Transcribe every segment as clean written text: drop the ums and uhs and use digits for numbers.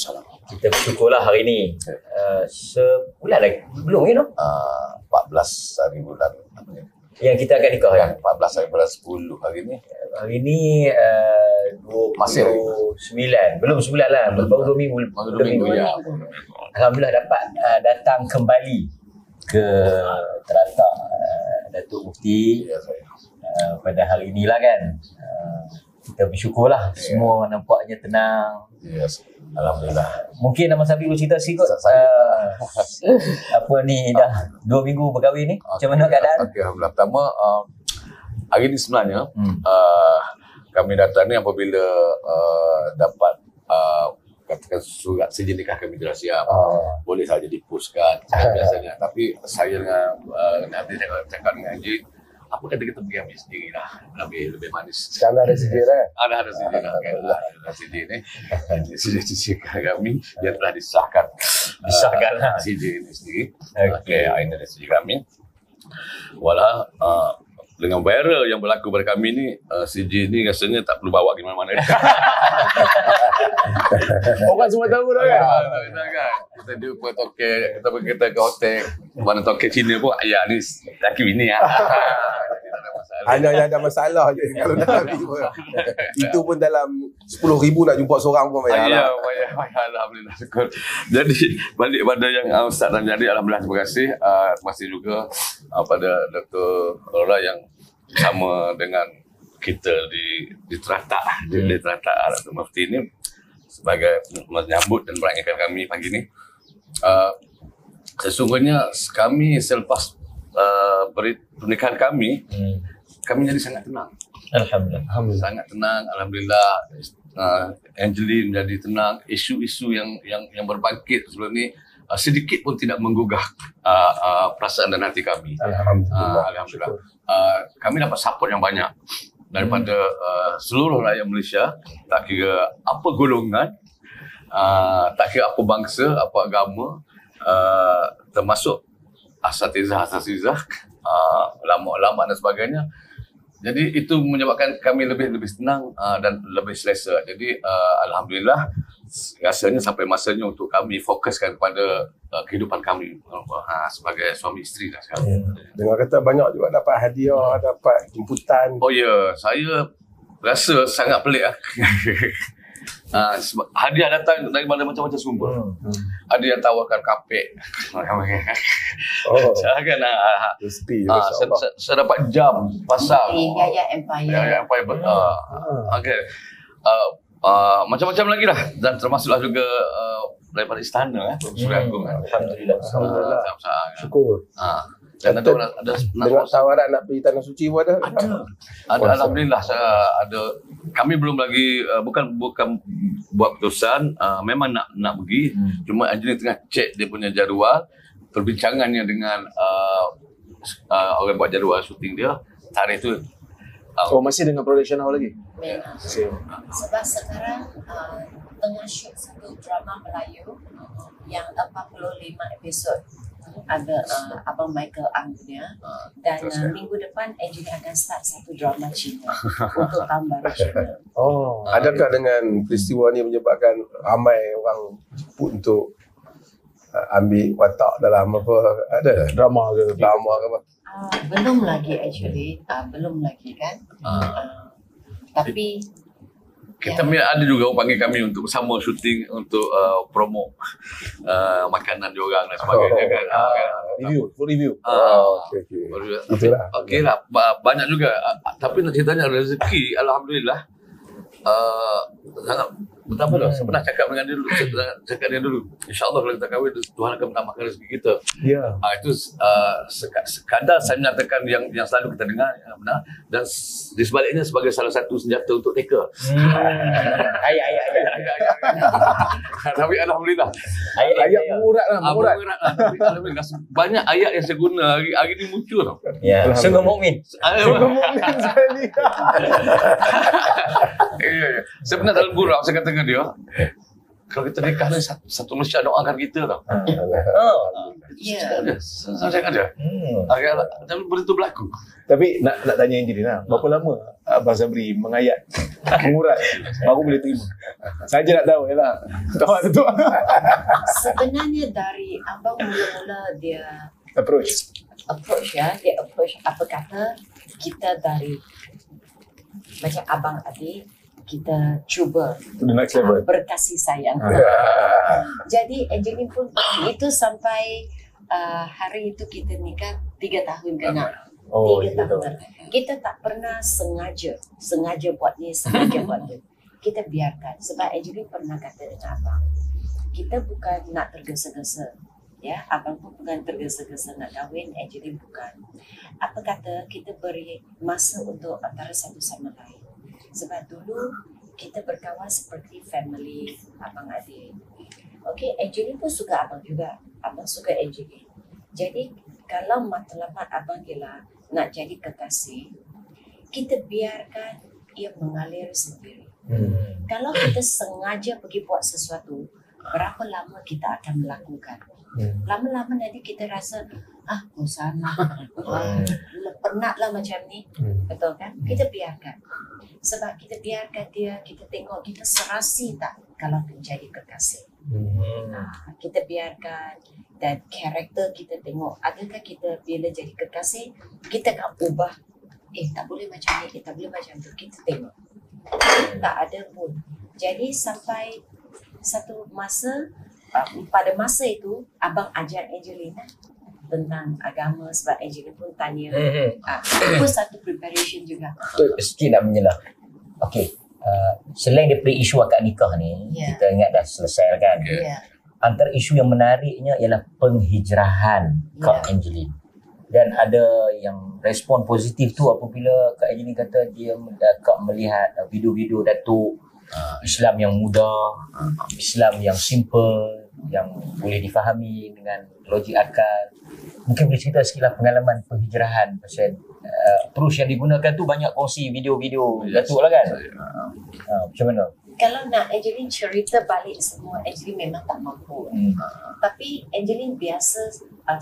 Waalaikumsalam. Kita bersyukurlah hari ni. Sebulan lagi. Belum you know? 14 hari bulan Yang kita akan nikah ya. 14 hari bulan 10 hari ni. Hari ni Masih 29. Belum sebulan lah. Baru 2 minggu. Baru 2 minggu ya. Alhamdulillah dapat datang kembali ke teratak Datuk Mufti Ya, saya. pada hari inilah kan. Kita bersyukurlah semua nampaknya tenang. Yes. Alhamdulillah. Mungkin Abang Safi boleh cerita sikit apa ni dah 2 minggu berkahwin ni, macam mana keadaan? Okey, alhamdulillah. Pertama hari ni sebenarnya kami datang ni apabila dapat katakan surat sijil nikah kami dah siap. Boleh saja dipuskan biasanya. Tapi saya dengan nanti cakap dengan Haji, apa kata kita pergi ambil sendiri lah, lebih manis. Sekarang ada sijil Ada sijil lah. Ada sijil ni. Sijil kami dia telah disahkan. Disahkan lah. Sijil ini sendiri. Okey. Ini ada sijil kami. Walau dengan viral yang berlaku pada kami ni, sijil ni rasanya tak perlu bawa ke mana-mana. Orang semua tahu dah kan? Kita jumpa toke, kita ke hotel, mana toke Cina pun, ya ni laki bini lah. Hanya yang ada masalah je kalau nak ambil pun. Itu pun dalam 10,000 nak jumpa seorang pun payah. Ya, alhamdulillah syukur. Jadi balik pada yang Ustaz dan jadi, alhamdulillah terima kasih. Terima kasih juga pada Dr. Aurora yang sama dengan kita di teratak di teratak Datuk Mufti ini sebagai menyambut dan merayakan kami pagi ni. Sesungguhnya kami selepas pernikahan kami jadi sangat tenang. Alhamdulillah. Sangat tenang, alhamdulillah. Angeline menjadi tenang. Isu-isu yang berbangkit sebelum ni sedikit pun tidak menggugah perasaan dan hati kami. Alhamdulillah. Kami dapat support yang banyak daripada seluruh rakyat Malaysia, tak kira apa golongan, tak kira apa bangsa, apa agama, termasuk asatizah, ulama-ulama dan sebagainya. Jadi itu menyebabkan kami lebih tenang dan lebih selesa. Jadi alhamdulillah rasanya sampai masanya untuk kami fokuskan kepada kehidupan kami sebagai suami isteri lah sekarang. Dengar kata banyak juga dapat hadiah, dapat jemputan. Oh ya, saya rasa sangat pelik lah. Hadiah datang dari macam-macam sumber. Ada yang tawarkan kapek. Jangan Rezeki. saya dapat jam pasang. Yaya Empire. Yaya Empire. Okey. Macam-macam lagi lah, dan termasuklah juga daripada istana Suria Agung. Alhamdulillah. Syukur. Dan ada Dengar tawaran nak pergi Tanah Suci pun ada. Ada alhamdulillah ada. Kami belum lagi bukan buat keputusan, memang nak pergi. Cuma Angelina tengah cek dia punya jadual, perbincangannya dengan orang buat jadual syuting dia. Tarikh tu Masih dengan production house lagi? Memang. Sebab sekarang tengah shoot satu drama Melayu yang 45 episod. Ada Abang Michael Ang punya, dan minggu depan Angelina akan start satu drama Cina untuk tahun baru Cina. Adakah dengan peristiwa ni menyebabkan ramai orang jemput untuk ambil watak dalam apa, ada drama ke apa? Belum lagi actually, belum lagi kan. Tapi kita ada juga orang panggil kami untuk bersama syuting untuk promo makanan diorang dan sebagainya kan. Review. Itulah. Okeylah, banyak juga. Tapi nak ceritanya rezeki alhamdulillah sangat betapa dah. Saya pernah cakap dengan dia dulu. InsyaAllah kalau kita kahwin, Tuhan akan menambahkan rezeki kita. Ya. Itu sekadar saya menyatakan yang selalu kita dengar, benar. Dan di sebaliknya sebagai salah satu senjata untuk teka. Ayat. Tapi alhamdulillah. Ayat mengurat lah. Tapi alhamdulillah banyak ayat yang saya guna hari ni muncul tau. Ya, sungguh mukmin. Saya pernah dalam gurau, saya kata dengan dia, kalau kita nikah ni satu Malaysia doakan kita tau. Ya. Saya ada. Tapi benda tu berlaku. Tapi nak tanya Angelina, berapa lama Abang Sabri mengayat, mengurat baru boleh terima? Saja nak tahu yalah. Tahu tu. Sebenarnya dari abang mula-mula dia Approach dia approach apa kata kita dari macam abang adik kita cuba to the next level. berkasih sayang. Jadi Angelina pun itu sampai hari itu kita nikah 3 tahun kena. 3 tahun. Kita tak pernah sengaja buat ni, sengaja buat tu. Kita biarkan. Sebab Angelina pernah kata dengan abang, kita bukan nak tergesa-gesa. Ya, abang pun bukan tergesa-gesa nak kahwin, Angelina bukan. Apa kata kita beri masa untuk antara satu sama lain. Sebab dulu kita berkawan seperti family, abang adik. Okey, Angelina pun suka abang juga. Abang suka Angelina. Jadi kalau matlamat abang gila nak jadi kekasih, kita biarkan ia mengalir sendiri. Kalau kita sengaja pergi buat sesuatu, berapa lama kita akan melakukan? Lama-lama nanti kita rasa bosan lah, penat lah macam ni, betul kan? Kita biarkan. Sebab kita biarkan dia, kita tengok kita serasi tak kalau menjadi kekasih. Kita biarkan dan karakter kita tengok, adakah kita bila jadi kekasih kita akan ubah, tak boleh macam ni, tak boleh macam tu. Kita tengok tak ada pun. Jadi sampai satu masa, pada masa itu abang ajar Angelina tentang agama sebab Angelina pun tanya. Itu pun satu preparation juga. Sikit nak menyelah. Okey, selain daripada isu akad nikah ni, kita ingat dah selesai kan. Antara isu yang menariknya ialah penghijrahan Kak Angelina. Dan ada yang respon positif tu apabila Kak Angelina kata dia Kak melihat video-video Datuk Islam yang mudah, Islam yang simple, yang boleh difahami dengan logik akal. Mungkin boleh cerita sikitlah pengalaman penghijrahan pasal approach yang digunakan tu banyak kongsi video-video Datuk lah kan. Macam mana? Kalau nak Angelina cerita balik semua, Angelina memang tak mampu. Tapi Angelina biasa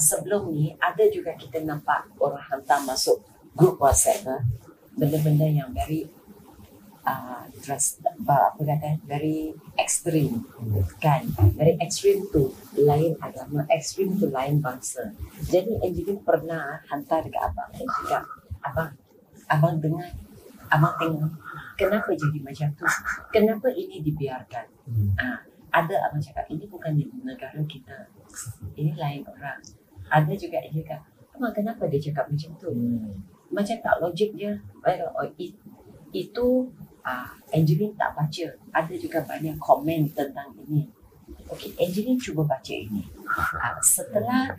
sebelum ni ada juga kita nampak orang hantar masuk grup WhatsApp benda-benda yang very very extreme kan, very extreme tu lain agama, extreme tu lain bangsa. Jadi Angelina pernah hantar dekat abang, cakap abang dengar, abang tengok kenapa jadi macam tu, kenapa ini dibiarkan. Ada abang cakap ini bukan di negara kita, ini lain orang. Ada juga dia cakap kenapa dia cakap macam tu, macam tak logik je. Itu Angelina tak baca. Ada juga banyak komen tentang ini. Okey, Angelina cuba baca ini. Setelah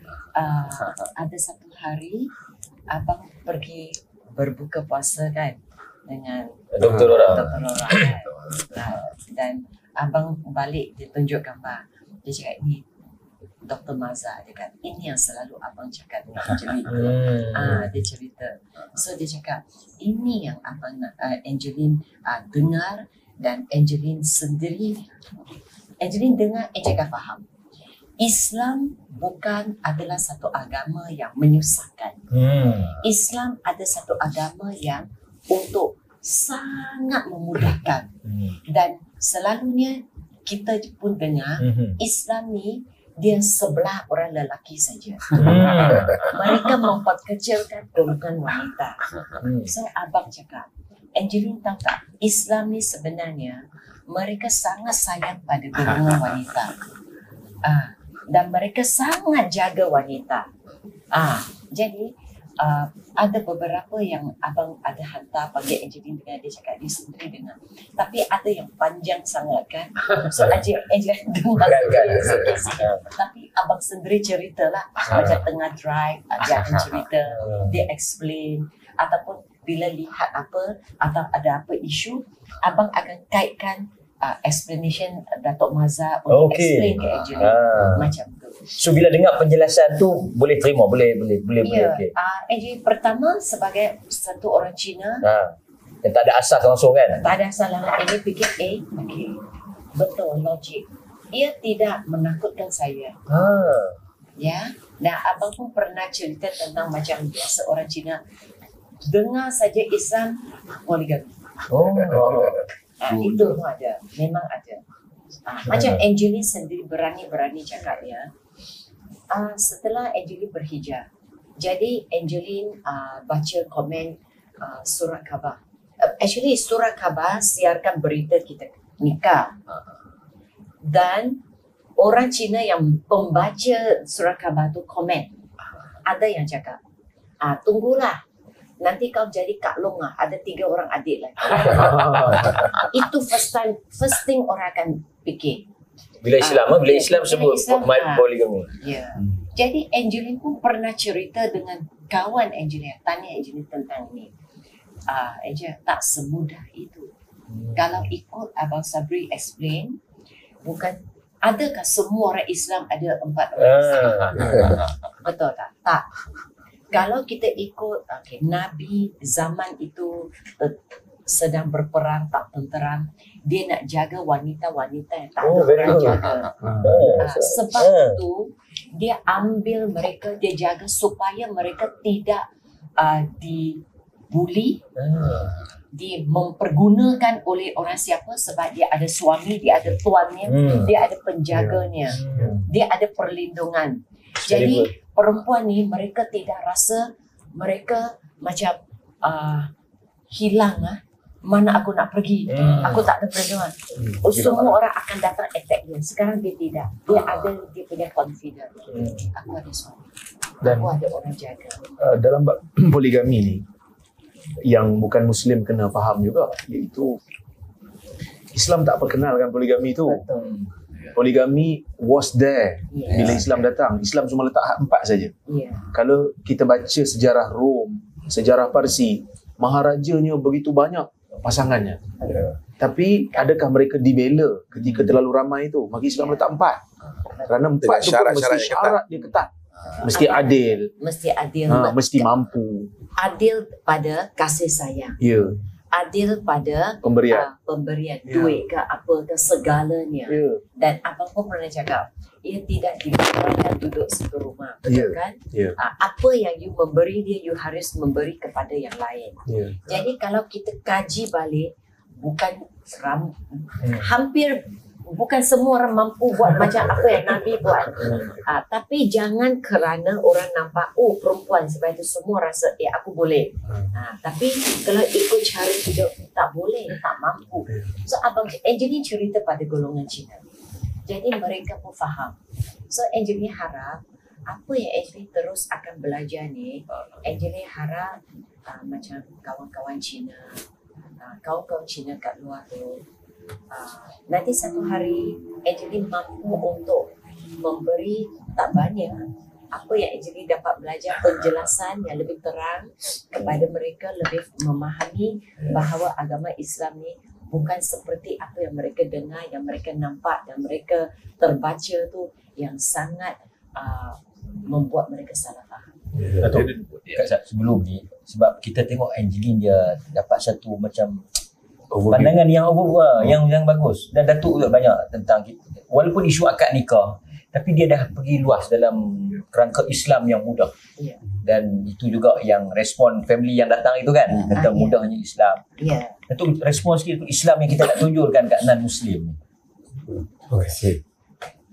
ada satu hari abang pergi berbuka puasa kan dengan Doktor orang kan. Dan abang balik dia tunjuk gambar. Dia cakap ini Dr. Maza, dia kata ini yang selalu abang cakap dengan Angelina. Dia cerita. So dia cakap ini yang abang Angelina dengar, dan Angelina sendiri dengar, Angelina faham. Islam bukan adalah satu agama yang menyusahkan. Islam ada satu agama yang untuk sangat memudahkan. Dan selalunya kita pun dengar Islam ni dia sebelah orang lelaki saja. Mereka memperkecilkan golongan wanita. So abang cakap, Angelina tahu tak, Islam ni sebenarnya mereka sangat sayang pada golongan wanita. Dan mereka sangat jaga wanita. Jadi ada beberapa yang abang ada hantar panggil Angelina dengan dia cakap dia sendiri dengar. Tapi ada yang panjang sangat kan. So Angelina dengar tapi abang sendiri ceritalah macam tengah drive, dia akan cerita, dia explain, ataupun bila lihat apa atau ada apa isu, abang akan kaitkan explanation Datuk Maza untuk explain ke Angelina macam tu. So bila dengar penjelasan tu boleh terima, boleh okey. Angelina pertama sebagai satu orang Cina, yang tak ada asas langsung kan. tak ada salah. Angelina fikir okey, betul logik. ia tidak menakutkan saya. Ya, dan abang pun pernah cerita tentang macam biasa orang Cina dengar saja Islam poligami. Itu pun ada, memang ada. Macam Angeline sendiri berani cakapnya. Setelah Angeline berhijab, jadi Angeline baca komen surat khabar. Actually surat khabar siarkan berita kita nikah. Dan orang Cina yang pembaca surat khabar tu komen. Ada yang cakap, tunggulah. Nanti kau jadi Kak Long ada 3 orang adik lagi. Itu first thing orang akan fikir. Bila Islam sebut poligami. Ya. Jadi Angeline pun pernah cerita dengan kawan Angeline, tanya Angeline tentang ini. Angeline, tak semudah itu. Kalau ikut Abang Sabri explain, bukan adakah semua orang Islam ada 4 orang Islam? Betul tak? Tak. Kalau kita ikut Nabi zaman itu sedang berperang tak tenteram, dia nak jaga wanita-wanita yang tak ada orang jaga. Sebab itu dia ambil mereka, dia jaga supaya mereka tidak dibuli, mempergunakan oleh orang siapa, sebab dia ada suami, dia ada tuannya, dia ada penjaganya, dia ada perlindungan. Jadi perempuan ni mereka tidak rasa mereka macam hilang mana aku nak pergi, aku tak ada perlindungan. Semua orang akan datang attack dia. Sekarang dia tidak, dia ada dia punya confidence. Aku ada suami, aku ada orang jaga. Dalam poligami ni yang bukan Muslim kena faham juga, iaitu Islam tak perkenalkan poligami tu. Betul. Poligami was there bila Islam datang. Islam cuma letak hak 4 saja. Kalau kita baca sejarah Rom, sejarah Parsi, maharajanya begitu banyak pasangannya. Tapi adakah mereka dibela ketika terlalu ramai itu? Maka Islam letak 4. Kerana 4 tu mesti syarat dia ketat. Mesti adil. Mesti mampu. Adil pada kasih sayang. Adil pada pemberian duit ke apa ke segalanya. Dan abang pun pernah cakap, ia tidak dibenarkan duduk satu rumah, betul kan? Apa yang you memberi dia, you harus memberi kepada yang lain. Jadi kalau kita kaji balik, hampir bukan semua orang mampu buat macam apa yang Nabi buat. Tapi jangan kerana orang nampak, perempuan, sebab itu semua rasa, aku boleh. Tapi kalau ikut cara hidup, tak boleh, tak mampu. So Abang Angeline cerita pada golongan Cina. Jadi mereka pun faham. So Angeline harap, apa yang Angeline terus akan belajar ni, Angeline harap macam kawan-kawan Cina, kawan-kawan Cina kat luar tu, nanti satu hari Angeline mampu untuk memberi tak banyak apa yang Angeline dapat belajar, penjelasan yang lebih terang kepada mereka, lebih memahami bahawa agama Islam ni bukan seperti apa yang mereka dengar, yang mereka nampak dan mereka terbaca tu, yang sangat membuat mereka salah faham. Sebelum ni, sebab kita tengok Angeline dia dapat satu macam pandangan yang yang bagus, dan Datuk juga banyak tentang walaupun isu akad nikah, tapi dia dah pergi luas dalam kerangka Islam yang mudah. Dan itu juga yang respon family yang datang itu kan, tentang mudahnya Islam. Datuk respon sikit tu Islam yang kita nak tunjukkan kat non-Muslim.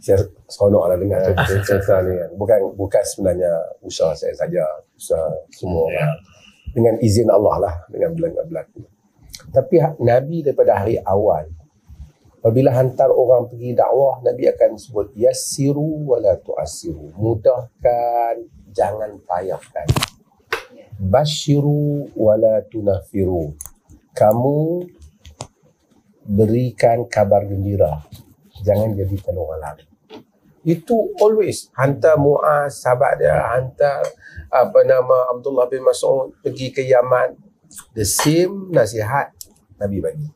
Saya seronoklah dengar cerita ni kan. Bukan sebenarnya usaha saya saja, usaha semua orang. Dengan izin Allah lah, dengan berlaku. Tapi Nabi daripada hari awal, apabila hantar orang pergi dakwah, Nabi akan sebut yassiru wala tu'assiru, mudahkan, jangan payahkan. Basyiru wala tunafiru, kamu berikan kabar gembira, jangan jadikan orang lain. Itu always. Hantar Muaz, sahabat dia, hantar Abdullah bin Mas'ud pergi ke Yaman, the same nasihat Nabi bagi.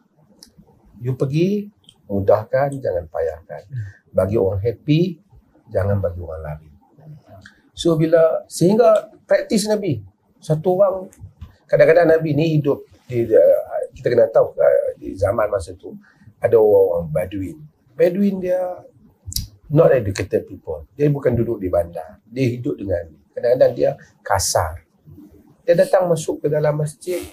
You pergi, mudahkan, jangan payahkan. Bagi orang happy, jangan bagi orang lari. So sehingga praktis Nabi. Satu orang, kadang-kadang Nabi ni hidup kita kena tahu di zaman masa tu ada orang Baduin. Baduin dia not educated people. Dia bukan duduk di bandar. Dia hidup dengan, kadang-kadang dia kasar. Dia datang masuk ke dalam masjid.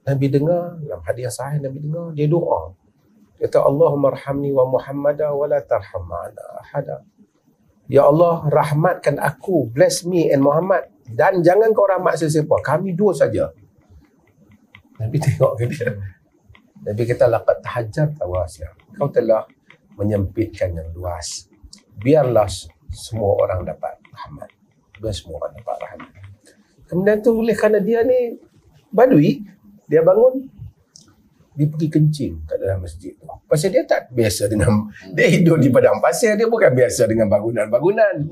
Nabi dengar, dalam hadis sahih Nabi dengar, dia doa. Dia kata, Allahumma arhamni wa Muhammadan wa la tarham ma'ana ahada. Ya Allah, rahmatkan aku, bless me and Muhammad. Dan jangan kau rahmat sesiapa. Kami dua saja. Nabi tengok ke dia. Nabi kata, laqad tahajjarta wasi'a. Kau telah menyempitkan yang luas. Biarlah semua orang dapat rahmat. Biar semua orang dapat rahmat. Kemudian tu oleh kerana dia ni badui, dia bangun, dia pergi kencing kat dalam masjid tu. Pasal dia tak biasa dengan, dia hidup di padang pasir, dia bukan biasa dengan bangunan-bangunan.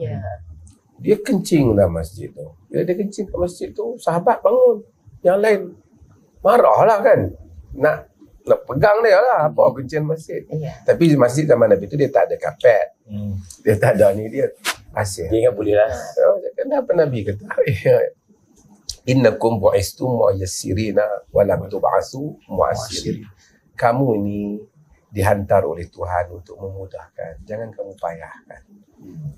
Dia kencing dalam masjid tu. Bila dia kencing kat masjid tu, sahabat bangun. Yang lain marahlah kan. Nak pegang dia lah, apa kencing masjid. Tapi masjid zaman Nabi tu dia tak ada kapet. Dia tak ada ni, dia pasir. Dia ingat boleh lah. Kenapa Nabi kata, innakum bu'istum mu'yassirina wa lam tub'asu mu'assirin. Kamu ini dihantar oleh Tuhan untuk memudahkan. Jangan kamu payahkan.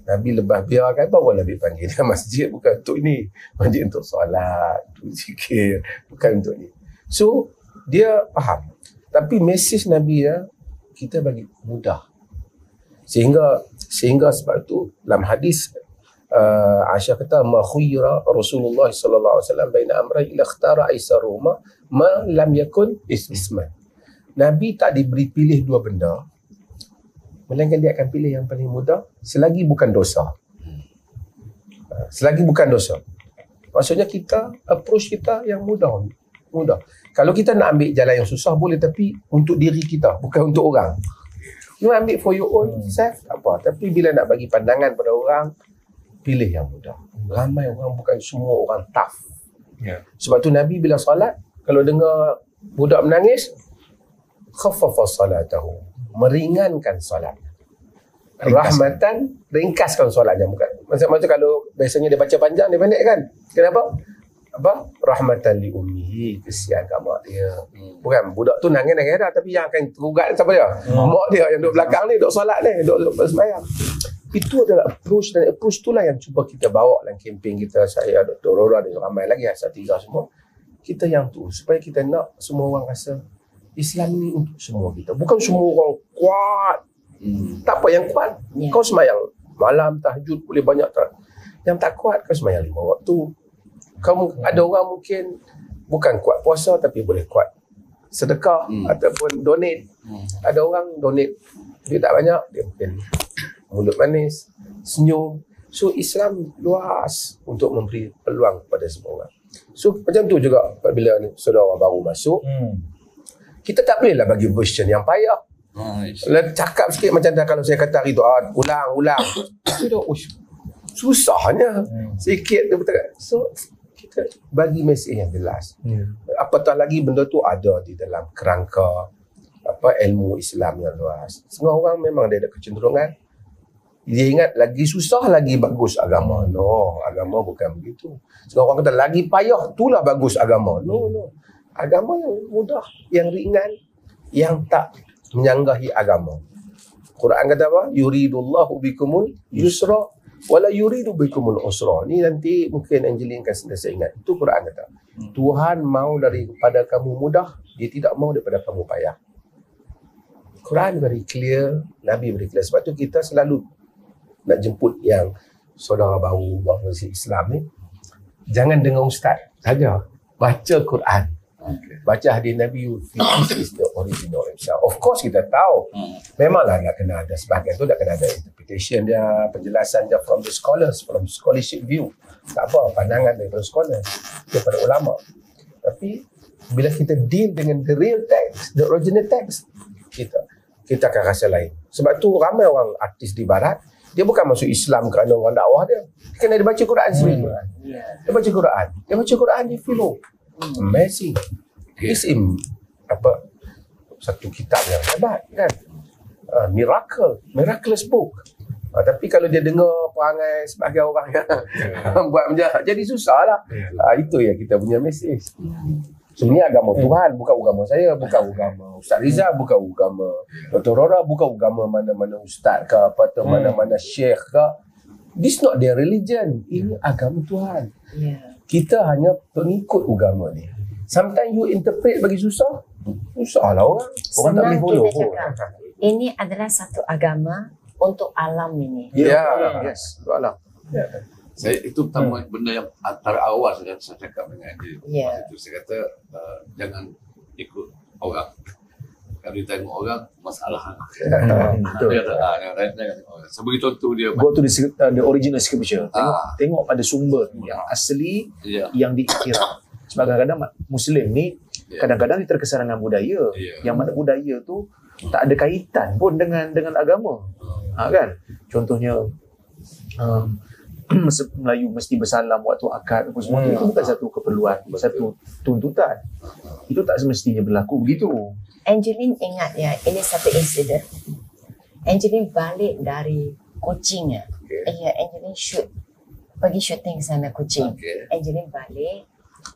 Nabi lebah biarkan, bawa Nabi panggil dia masjid bukan untuk ini. Masjid untuk solat, untuk zikir, bukan untuk ini. So, dia faham. Tapi mesej Nabi ya, kita bagi mudah. Sehingga sebab itu dalam hadis Aisyah kata, ma khuyira Rasulullah sallallahu alaihi wasallam baina amrayn illa ikhtara aisaruma ma lam yakun isman. Nabi tak diberi pilih dua benda, melainkan dia akan pilih yang paling mudah selagi bukan dosa. Selagi bukan dosa. Maksudnya kita approach kita yang mudah. Kalau kita nak ambil jalan yang susah boleh, tapi untuk diri kita, bukan untuk orang. You ambil for your own self, tak apa. Tapi bila nak bagi pandangan pada orang, pilih yang mudah. Ramai orang, bukan semua orang tough. Sebab tu Nabi bila salat, kalau dengar budak menangis, khaffafa salatahu, meringankan salat. Rahmatan, ringkaskan solatnya. Bukan macam kalau biasanya dia baca panjang, dia pendek kan. Kenapa? Rahmatan li ummihi, kesian kat mak dia. Bukan budak tu nangis dah, tapi yang akan terugat siapa dia? Mak dia yang duduk belakang ni, duduk solat ni, duduk sembahyang. Itu adalah approach, dan approach itulah yang cuba kita bawa dalam kempen kita. Saya, Dr. Aurora dan ramai lagi Asatiza semua. Kita yang tu, supaya kita nak semua orang rasa Islam ni untuk semua kita. Bukan semua orang kuat. Tak apa yang kuat. Kau sembahyang malam, tahajud boleh banyak tak. Yang tak kuat, kau sembahyang 5 waktu. Kamu ada orang mungkin bukan kuat puasa tapi boleh kuat sedekah ataupun donate. Ada orang donate dia tak banyak, dia mungkin mulut manis, senyum. So Islam luas untuk memberi peluang kepada semua orang. So macam tu juga apabila saudara baru masuk, kita tak bolehlah bagi version yang payah. Cakap sikit macam kalau saya kata hari tu, ulang. Susahnya. Sikit tu betul. So kita bagi mesej yang jelas. Apatah lagi benda tu ada di dalam kerangka ilmu Islam yang luas. Semua orang memang ada kecenderungan dia ingat lagi susah lagi bagus agama. No, agama bukan begitu. Semua orang kata lagi payah itulah bagus agama. No. Agama yang mudah, yang ringan, yang tak menyanggahi agama. Quran kata apa? Yuridullahu bikumul yusra wala yuridu bikumul usra. Ni nanti mungkin Angelina akan sentiasa ingat. Itu Quran kata. Tuhan mau daripada kamu mudah, dia tidak mau daripada kamu payah. Quran very clear, Nabi very clear. Sebab tu kita selalu nak jemput yang saudara baru masuk Islam ni, jangan dengar ustaz saja, baca Quran. Baca hadis Nabi, this is the original himself. Of course kita tahu memanglah nak kena ada sebahagian tu, nak kena ada interpretation dia, penjelasan dia from the scholars, from scholarship view. Tak apa, pandangan daripada scholars, daripada ulama. Tapi bila kita deal dengan the real text, the original text, kita akan rasa lain. Sebab tu ramai orang artis di barat, dia bukan masuk Islam kerana orang dakwah dia. Kena dia baca Quran sendiri. Dia baca Quran, dia follow. Amazing. It's satu kitab yang hebat kan. Miraculous book. Tapi kalau dia dengar perangai sebagai orang yang buat macam jadi susah lah. Itu yang kita punya mesej. Sebenarnya agama Tuhan, bukan agama saya, bukan agama Ustaz Rizal, bukan agama Dr. Rora, bukan agama mana-mana ustaz ke apa atau mana-mana syekh ke. This not their religion. Ini agama Tuhan. Kita hanya pengikut agama ni. Sometimes you interpret bagi susah. Susah lah orang. Orang tak boleh follow pun. Ini adalah satu agama untuk alam ini. Yes, untuk alam. Saya itu pertama benda yang antara awal saya cakap dengan dia. Masa itu saya kata jangan ikut orang. Kalau dia tengok orang masalah. Betul. Jangan tengok orang. Sebagai contoh dia. Go to the original scripture. Tengok pada sumber yang asli yang diiktiraf. Sebab kadang-kadang Muslim ni kadang-kadang dia terkesan dengan budaya. Yang mana budaya tu tak ada kaitan pun dengan agama. Kan? Contohnya Melayu mesti bersalam waktu akad apa semua itu bukan satu keperluan, satu tuntutan. Itu tak semestinya berlaku begitu. Angeline ingat ya, ini satu insiden. Angeline balik dari Kuching ya. Angeline pergi syuting sana Kuching. Angeline balik.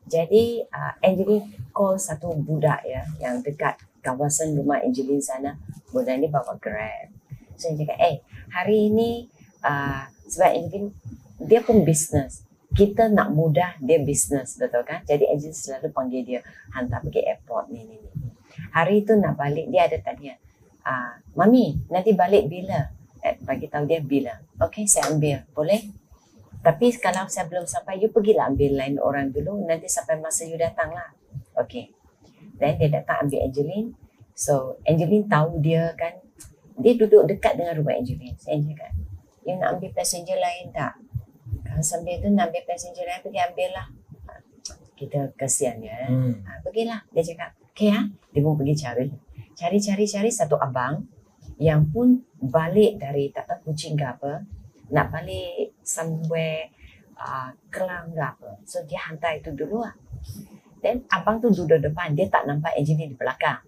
Jadi Angeline call satu budak ya yang dekat kawasan rumah Angeline sana. Budak ni bawa Grab. So dia cakap, hari ini sebab Angeline dia pun bisnes. Kita nak mudah dia bisnes, betul kan? Jadi Angeline selalu panggil dia hantar pergi airport ni. Hari itu nak balik dia ada tanya, Mami nanti balik bila? Bagi tahu dia bila. Okey, saya ambil. Boleh? Tapi kalau saya belum sampai, you pergilah ambil lain orang dulu. Nanti sampai masa you datang lah. Okey. Dan dia datang ambil Angeline. So Angeline tahu dia kan, dia duduk dekat dengan rumah Angeline. Saya cakap, you nak ambil passenger lain tak? Kalau sambil tu nak ambil passenger lain, pergi ambil lah. Kita kesian dia. Pergilah. Dia cakap, okay ya. Dia pun pergi cari satu abang yang pun balik dari tak tahu Kuching ke apa, nak balik somewhere Kelang ke apa. So dia hantar itu dulu lah. Then abang tu duduk depan, dia tak nampak Angeline di belakang.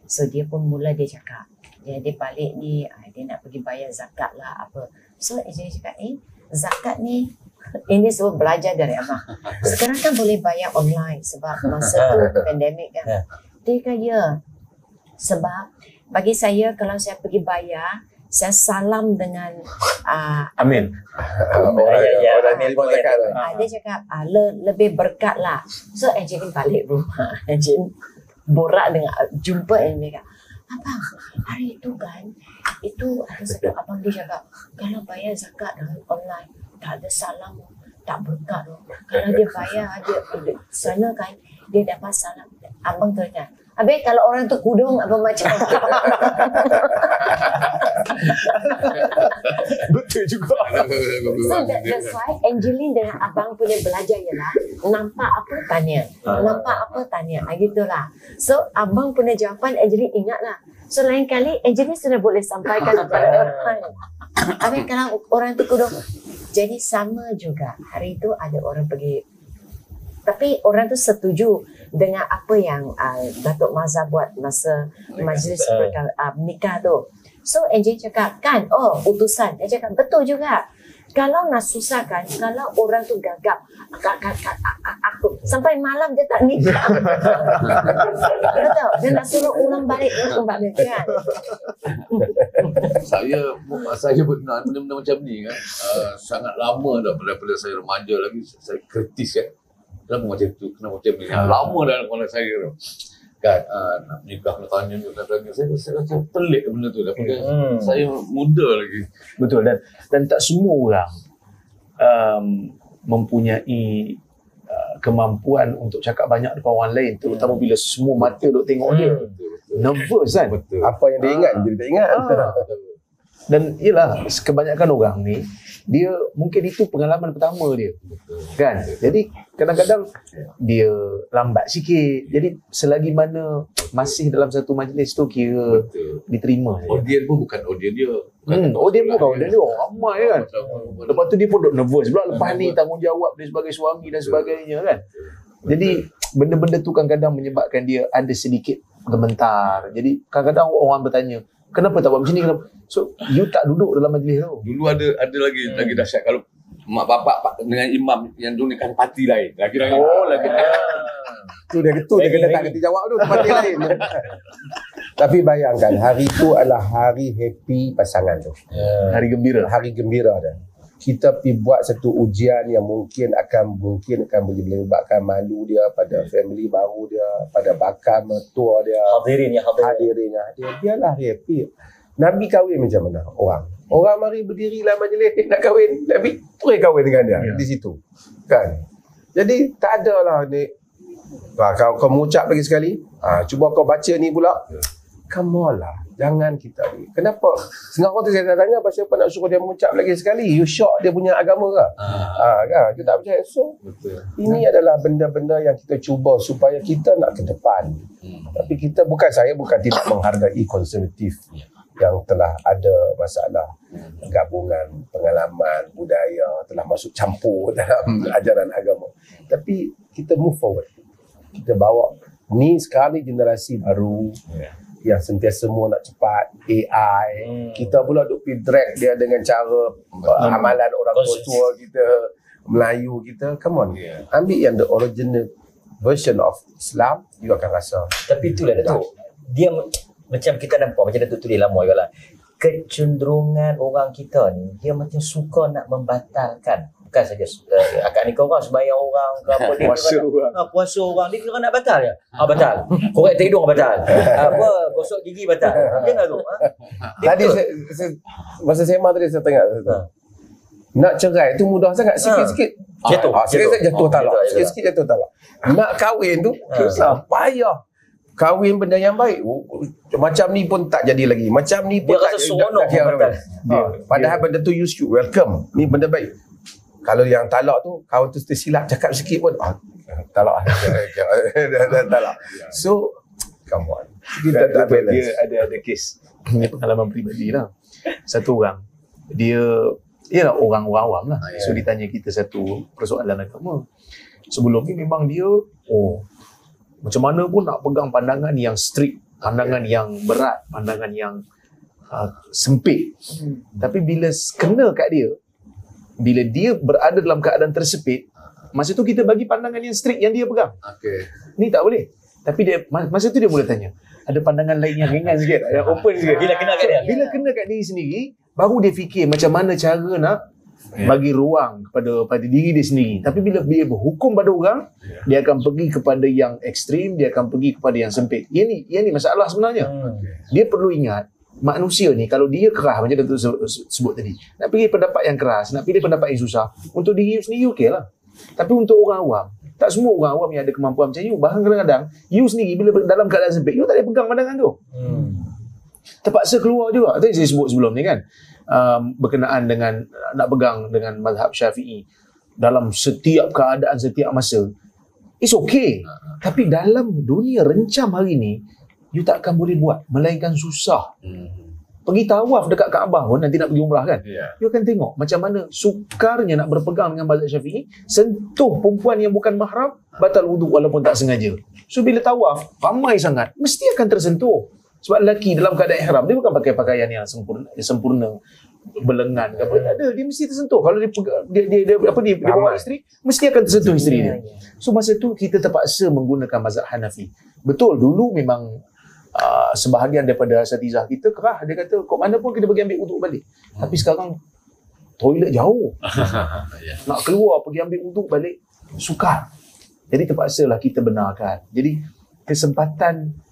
So dia pun mula dia cakap, dia balik ni, dia nak pergi bayar zakat lah apa. So Angeline cakap, zakat ni, ini semua belajar dari abang. Sekarang kan boleh bayar online sebab masa tu pandemik kan. Dia kata ya, sebab bagi saya kalau saya pergi bayar, saya salam dengan Amin. Orang ni pun dekat. Dia cakap lebih berkat lah. So Angeline balik rumah. Angeline borak dengan jumpa Angeline kata, abang, hari itu kan, itu ada satu abang dia cakap, kalau bayar zakat dengan online, tak ada salam, tak berkat. Kalau dia bayar dia sana kan, dia dapat salam. Abang tu cakap, habis kalau orang tu kudung apa macam Betul juga. So that's why Angeline dengan abang punya belajar ialah nampak apa tanya. Nampak apa tanya. Gitulah. So abang punya jawapan Angeline ingatlah. So lain kali Angeline sudah boleh sampaikan kepada orang. Habis kalau orang tu kudung. Jadi sama juga. Hari itu ada orang pergi, tapi orang tu setuju dengan apa yang Datuk Mazhar buat masa majlis nikah tu. So Angeline cakap, kan, utusan. Dia cakap, betul juga. Kalau nak susahkan, kalau orang tu gagap, aku sampai malam dia tak nikah. Betul? Dia nak suruh ulang balik kan? Saya benar benda-benda macam ni kan. Sangat lama dah daripada saya remaja lagi, saya kritis kan. Kenapa macam tu? Kenapa macam ni? Lama dah kepala saya tu. Kan, nak nikah, nak tanya. Saya rasa pelik benda tu. Daripada saya muda lagi. Betul. Dan tak semua orang mempunyai kemampuan untuk cakap banyak depan orang lain. Terutama bila semua mata duk tengok dia. Nervous kan? Betul. Apa yang dia ingat, dia tak ingat. Dan yelah, kebanyakan orang ni, dia mungkin itu pengalaman pertama dia. Kan? Jadi kadang-kadang dia lambat sikit. Jadi selagi mana masih dalam satu majlis tu kira diterima. Audien pun bukan audien dia. Audien bukan audien dia. Ramai kan. Lepas tu dia pun duk nervous pula. Lepas ni tanggungjawab dia sebagai suami dan sebagainya kan. Jadi benda-benda tu kadang-kadang menyebabkan dia ada sedikit gementar. Jadi kadang-kadang orang bertanya, kenapa tak buat macam ni? Kenapa? So, you tak duduk dalam majlis tu. Dulu ada lagi dahsyat kalau mak bapak dengan imam yang duniakan parti lain. Lagi. Tu dia kena tak kerti jawab tu tempat dia lain. Tapi bayangkan hari tu adalah hari happy pasangan tu. Hari gembira. Hari gembira dia. Kita pergi buat satu ujian yang mungkin akan menyebabkan malu dia pada family baru dia, pada bakal mertua dia, hadirinnya. Dialah happy. Nabi kahwin macam mana orang mari berdirilah majlis nak kahwin, Nabi terus kahwin dengan dia di situ kan. Jadi tak ada lah ni kau mengucap lagi sekali, cuba kau baca ni pula. Come on lah, jangan kita ni. Kenapa? Sengaja tu saya tanya pasal apa nak suruh dia mengucap lagi sekali? You shock dia punya agama ke? Kan? Kita tak percaya. So, ini adalah benda-benda yang kita cuba supaya kita nak ke depan. Tapi kita bukan tidak menghargai konservatif yang telah ada masalah gabungan pengalaman budaya telah masuk campur dalam ajaran agama. Tapi kita move forward. Kita bawa ni sekali generasi baru yang sentiasa semua nak cepat, AI. Kita pula duk pergi drag dia dengan cara amalan orang tua kita, Melayu kita. Come on. Ambil yang the original version of Islam, you akan rasa. Tapi itulah Datuk. Dia macam kita nampak, macam Datuk tulis lama juga lah. Kecenderungan orang kita ni, dia macam suka nak membatalkan. Bukan saja akak nikah orang, sembahyang orang ke apa, dia puasa orang, dia kira nak batal je. Batal. Korek tak hidung batal. Gosok gigi batal. Jangan tu. Tadi masa sembang tadi saya tengok nak cerai tu mudah sangat, sikit-sikit jatuh talak. Sikit-sikit jatuh talak. Nak kahwin tu payah. Kahwin benda yang baik, macam ni pun tak jadi lagi, macam ni pun dia tak jadi. Padahal benda tu you should welcome. Ni benda baik. Kalau yang talak tu, kawan tu tersilap cakap sikit pun, talak. Talak. So, come on. Kita tak balance. Dia ada kes. Ini pengalaman peribadi lah. Satu orang, ialah orang awam lah. So, ditanya kita satu persoalan agama. Sebelum ni memang dia, macam mana pun nak pegang pandangan yang strict, pandangan yang berat, pandangan yang sempit. Tapi bila kena kat dia, bila dia berada dalam keadaan tersepit, masa tu kita bagi pandangan yang strict yang dia pegang. Ni tak boleh. Tapi dia masa tu dia mula tanya, ada pandangan lain yang ringan sikit, yang open sikit. Bila kena kat dia. Bila kena kat diri sendiri, baru dia fikir macam mana cara nak bagi ruang pada diri dia sendiri. Tapi bila dia berhukum pada orang, dia akan pergi kepada yang ekstrim, dia akan pergi kepada yang sempit. Yang ni masalah sebenarnya. Dia perlu ingat, manusia ni kalau dia keras macam Datuk sebut tadi, nak pilih pendapat yang keras, nak pilih pendapat yang susah, untuk diri sendiri okey lah. Tapi untuk orang awam, tak semua orang awam yang ada kemampuan macam you. Bahkan kadang-kadang you sendiri bila dalam keadaan sempit, you tak boleh pegang pandangan tu. Terpaksa keluar juga. Tadi saya sebut sebelum ni kan, berkenaan dengan nak pegang dengan mazhab Syafi'i dalam setiap keadaan, setiap masa. It's okay. Tapi dalam dunia rencam hari ni, you tak akan boleh buat, melainkan susah. Pergi tawaf dekat Kaabah pun, nanti nak pergi umrah kan, you akan tengok macam mana sukarnya nak berpegang dengan mazhab Syafi'i. Sentuh perempuan yang bukan mahram, batal wuduk walaupun tak sengaja. So bila tawaf, ramai sangat, mesti akan tersentuh. Sebab lelaki dalam keadaan ihram, dia bukan pakai pakaian yang sempurna berlengan ke apa, ada, dia mesti tersentuh. Kalau dia bawa isteri, mesti akan tersentuh isteri dia. So masa tu kita terpaksa menggunakan mazhab Hanafi. Betul, dulu memang sebahagian daripada asatizah kita kerah, dia kata kok mana pun kita pergi ambil uduk balik. Tapi sekarang toilet jauh, nak keluar pergi ambil uduk balik sukar. Jadi terpaksalah kita benarkan. Jadi kesempatan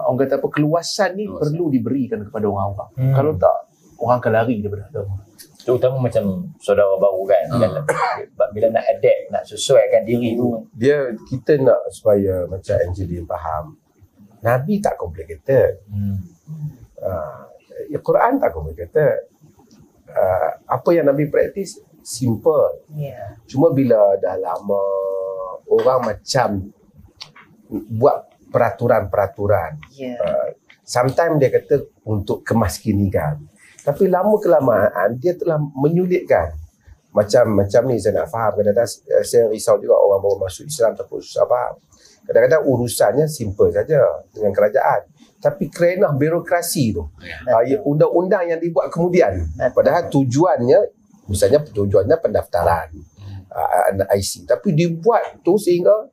orang kata apa, keluasan ni perlu diberikan kepada orang awam. Kalau tak, orang akan lari daripada agama. Terutama macam saudara baru kan, bila nak adapt, nak sesuaikan diri tu, kita nak supaya macam Angelina faham, Nabi tak complicated. Quran tak complicated. Apa yang Nabi praktis simple. Cuma bila dah lama orang macam buat peraturan-peraturan, sometimes dia kata untuk kemaskinikan, tapi lama kelamaan dia telah menyulitkan. Macam ni saya nak faham, kadang-kadang saya risau juga orang baru masuk Islam tapi susah faham. Kadang-kadang urusannya simple saja dengan kerajaan, tapi kerana birokrasi tu, undang-undang yang dibuat kemudian, padahal tujuannya pendaftaran IC, tapi dibuat tu sehingga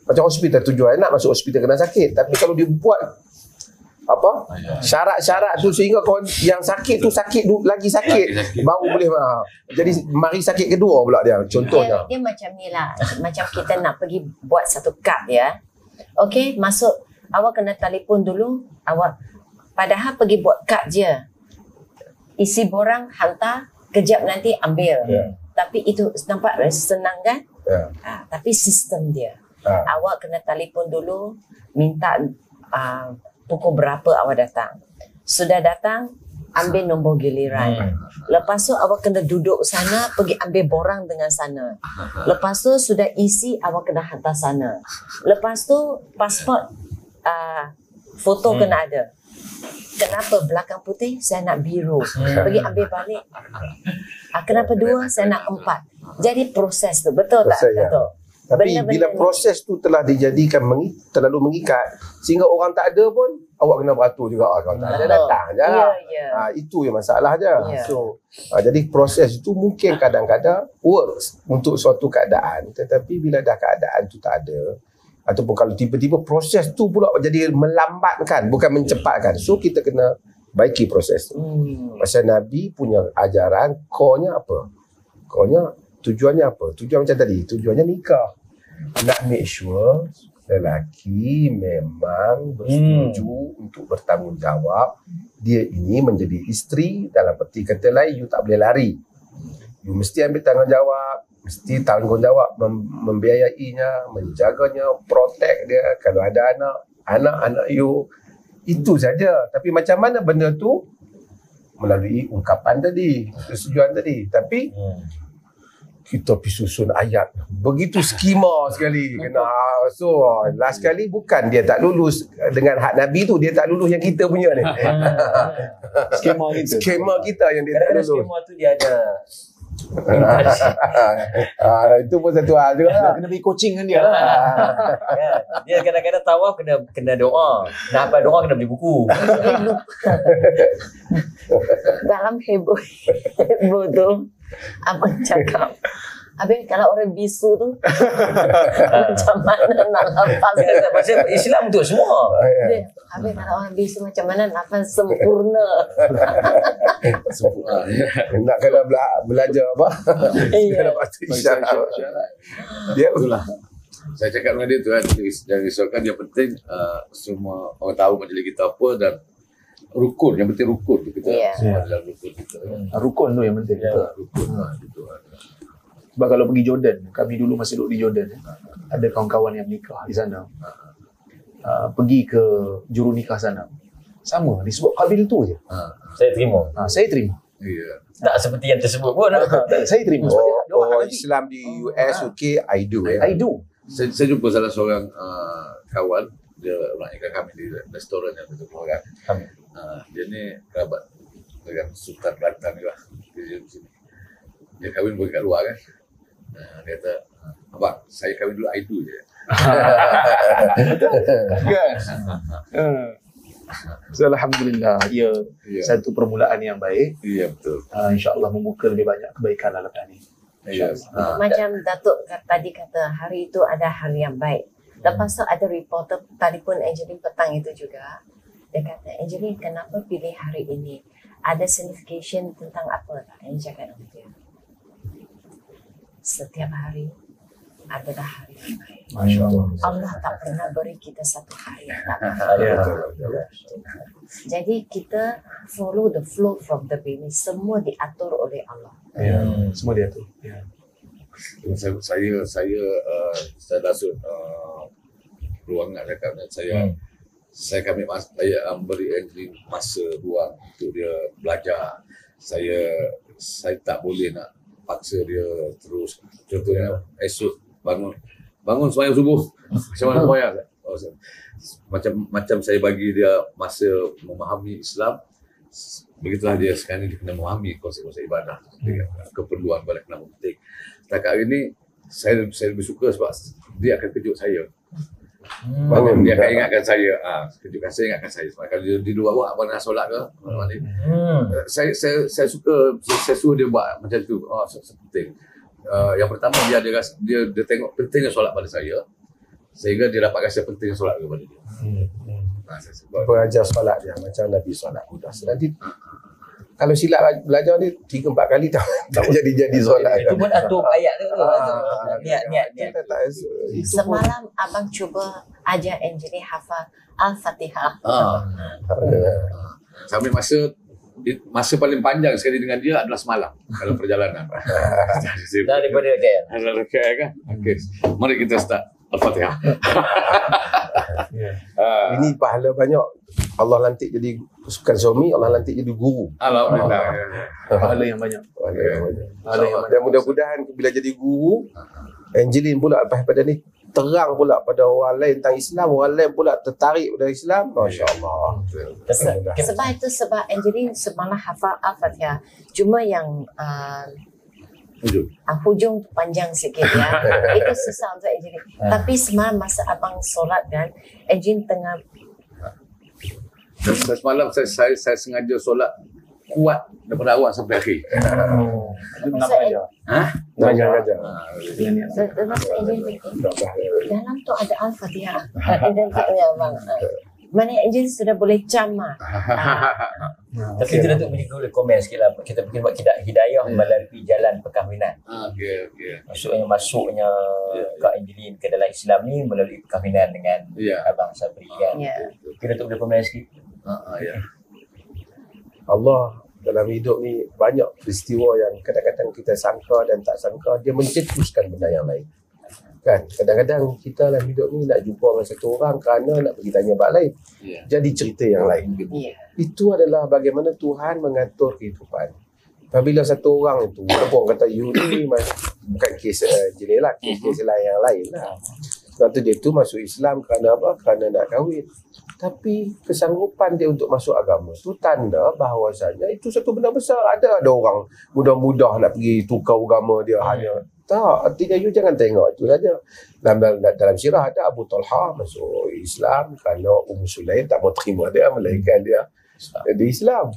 Macam hospital, tujuan nak masuk hospital kena sakit. Tapi kalau dia buat syarat-syarat tu sehingga kau yang sakit tu lagi sakit baru boleh jadi mari sakit kedua pula dia contohnya. Dia macam ni lah, macam kita nak pergi buat satu kad ya. Okey, masuk, awak kena telefon dulu, awak padahal pergi buat kad je, isi borang hantar, kejap nanti ambil. Tapi itu nampak senang kan? Tapi sistem dia, awak kena telefon dulu, minta pukul berapa awak datang. Sudah datang, ambil nombor giliran. Lepas tu awak kena duduk sana, pergi ambil borang dengan sana. Lepas tu sudah isi, awak kena hantar sana. Lepas tu pasport, foto kena ada. Kenapa belakang putih? Saya nak biru. Pergi ambil balik. Kenapa 2? Saya nak 4. Jadi proses tu, betul tak? Betul. Tapi bila proses tu telah dijadikan terlalu mengikat sehingga orang tak ada pun awak kena beratur juga. Kalau tak ada datang je. Itu yang masalah je. So jadi proses itu mungkin kadang-kadang works untuk suatu keadaan, tetapi bila dah keadaan tu tak ada, ataupun kalau tiba-tiba proses tu pula jadi melambatkan, bukan mencepatkan, so kita kena baiki proses tu. Pasal Nabi punya ajaran core-nya apa? Core-nya tujuannya apa? Tujuan macam tadi, tujuannya nikah. Nak make sure lelaki memang bersetuju untuk bertanggungjawab. Dia ini menjadi isteri, dalam peti kata lain, you tak boleh lari. You mesti ambil tanggungjawab, mesti tanggungjawab membiayainya, menjaganya, protect dia. Kalau ada anak you, itu saja. Tapi macam mana benda tu? Melalui ungkapan tadi, persetujuan tadi. Tapi kita pergi susun ayat begitu skema sekali kena. So last kali bukan dia tak lulus dengan hak Nabi tu, dia tak lulus yang kita punya ni. Skema kita yang dia tak lulus. Skema tu dia ada itu pun satu hal juga. Kena pergi coaching dengan dia. Dia kadang-kadang tawaf kena doa. Nak apa doa kena beli buku. Dalam heboh tu abang cakap, habis kalau orang bisu tu macam mana nak nafas? Pasal Islam untuk semua. Habis kalau orang bisu macam mana nafas sempurna? Nak kena belajar apa? Kena baca isyarat. Dia itulah. Saya cakap dengan dia tu kan, jangan risaukan, yang penting semua orang tahu majlis kita apa, dan rukun, yang penting rukun tu kita dalam rukun kita. Rukun tu yang penting. Rukun gitu. Sebab kalau pergi Jordan, kami dulu masih duduk di Jordan, ada kawan-kawan yang nikah di sana. Pergi ke juru nikah sana, sama disebut kabil tu je. Saya terima. Saya terima. Tak seperti yang tersebut pun. Saya terima. Islam di US, UK, I do. Saya jumpa salah seorang kawan, dia orang ikan kami di restoran yang betul kan. Dia ni kerabat dengan Sultan Kelantan juga. Dia di sini. Dia kahwin pergi kat luar kan. Dia kata, abang, saya kahwin dulu, I do je. Kan? So, Alhamdulillah, ia satu permulaan yang baik. Ya, betul. InsyaAllah membuka lebih banyak kebaikan dalam lepas ni. Macam Datuk tadi kata, hari itu ada hari yang baik. Lepas tu ada reporter telefon Angeline petang itu juga. Dia kata, Angeline, kenapa pilih hari ini? Ada signification tentang apa tak? Yang cakap dengan dia. Setiap hari adalah hari yang baik. Masya Allah. Allah tak pernah beri kita satu hari yang tak baik. Jadi kita follow the flow from the beginning. Semua diatur oleh Allah. Semua diatur. Saya dasut ruangan cakap saya beri Angeline masa ruang untuk dia belajar. Saya tak boleh nak paksa dia terus. Contohnya esok bangun sembahyang subuh. Macam mana sembahyang? Macam saya bagi dia masa memahami Islam, begitulah dia sekarang ni dia kena memahami konsep-konsep ibadah. Keperluan pada kena penting. Setakat hari ni saya lebih suka sebab dia akan kejut saya. Dia akan ingatkan saya. Kejutkan saya, ingatkan saya. Sebab kalau dia di luar buat apa nak solat ke, saya suka, saya suruh dia buat macam tu. Penting. Yang pertama dia tengok pentingnya solat pada saya. Sehingga dia dapat rasa penting solat kepada dia. Saya sebut. Belajar solat dia macam Nabi solat. Nanti kalau silap belajar ni 3-4 kali tak jadi solat. Itu pun atur ayat tu. Niat. Semalam abang cuba ajar Angeline hafal Al-Fatihah. Sampai masa paling panjang sekali dengan dia adalah semalam dalam perjalanan. Daripada dia. Okay, kan? Okay. Mari kita start Al-Fatihah. Ini pahala banyak. Allah lantik jadi sukan suami, Allah lantik jadi guru. Alhamdulillah. Pahala yang banyak. Dan mudah-mudahan bila jadi guru, Angeline pula lepas pada ni terang pula pada orang lain tentang Islam, orang lain pula tertarik pada Islam. Masya-Allah. Sebab Angeline semalam hafal Al-Fatihah. Cuma yang hujung panjang sikit ya. Itu susah untuk Angeline. Tapi semalam masa abang solat kan, Angeline tengah Dan semalam saya sengaja solat kuat daripada awal sampai akhir. Jangan aja. Termasuk Angeline dalam tu ada Al-Fatihah. Dan abang. Mana Angeline sudah boleh camah. Tapi kita Datuk boleh komen sikit lah. Kita mungkin buat hidayah melalui jalan perkahwinan. Okey. Masuknya Kak Angeline ke dalam Islam ni melalui perkahwinan dengan Abang Sabri kan. Kita Datuk boleh komen sikit. Allah dalam hidup ni banyak peristiwa yang kadang-kadang kita sangka dan tak sangka, dia mencetuskan benda yang lain. Kan? Kadang-kadang kita dalam hidup ni nak jumpa dengan satu orang kerana nak pergi tanya bab lain. Jadi cerita yang lain. Itu adalah bagaimana Tuhan mengatur kehidupan. Apabila satu orang itu, orang kata you ni bukan kes jenis lah, kes lain yang lain lah. Sebab tu dia tu masuk Islam kerana apa? Kerana nak kahwin. Tapi kesanggupan dia untuk masuk agama tu tanda bahawasanya itu satu benda besar. Ada orang mudah-mudah nak pergi tukar agama dia hanya. Tak, artinya you jangan tengok itu saja. Dalam sirah ada Abu Talha masuk Islam kerana Sulaim tak mau terima dia, melainkan dia di Islam.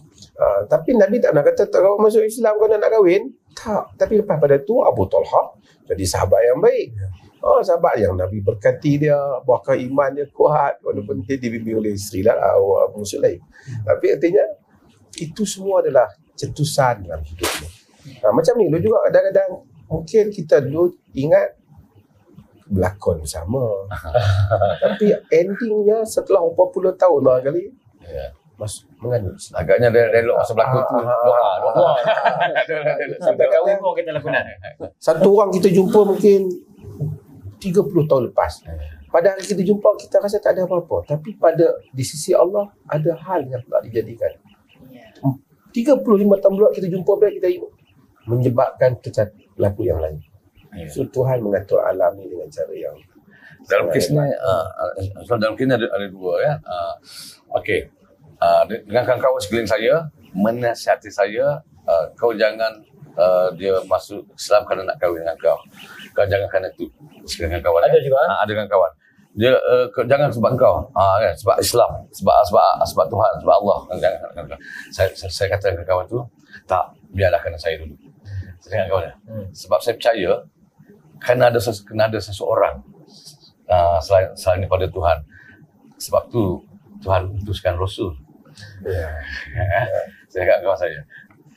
Tapi Nabi tak nak kata tak masuk Islam kerana nak kahwin. Tak. Tapi lepas pada tu Abu Talha jadi sahabat yang baik. Sahabat yang Nabi berkati dia, bahkan iman dia kuat walaupun dia dibimbing oleh isteri lah Abu Sulaim. Tapi artinya itu semua adalah cetusan dalam hidup ni. Macam ni dulu juga kadang-kadang mungkin kita dulu ingat berlakon bersama. Tapi endingnya setelah 40 tahun barangkali menganut Islam. Agaknya dialog masa berlakon tu doa. Sampai kahwin pun kita lakonan. Satu orang kita jumpa mungkin 30 tahun lepas. Pada hari kita jumpa, kita rasa tak ada apa-apa. Tapi di sisi Allah, ada hal yang tak dijadikan. 35 tahun dulu kita jumpa bila kita menyebabkan berlaku yang lain. So Tuhan mengatur alam ni dengan cara yang dalam kes ni ada dua ya. Okey. Dengan kawan-kawan sekeliling saya menasihati saya, kau jangan dia masuk Islam kerana nak kahwin dengan kau. Kau jangan kerana itu. Dengan kawan. Ada juga. Ada dengan kawan. Dia jangan sebab kau. Kan, sebab Islam, sebab Tuhan, sebab Allah. Jangan. Saya kata dengan kawan tu, tak, biarlah kerana saya dulu. Saya dengan kawan dia. Sebab saya percaya kena ada seseorang selain daripada Tuhan. Sebab tu Tuhan utuskan Rasul. Saya kata kawan saya,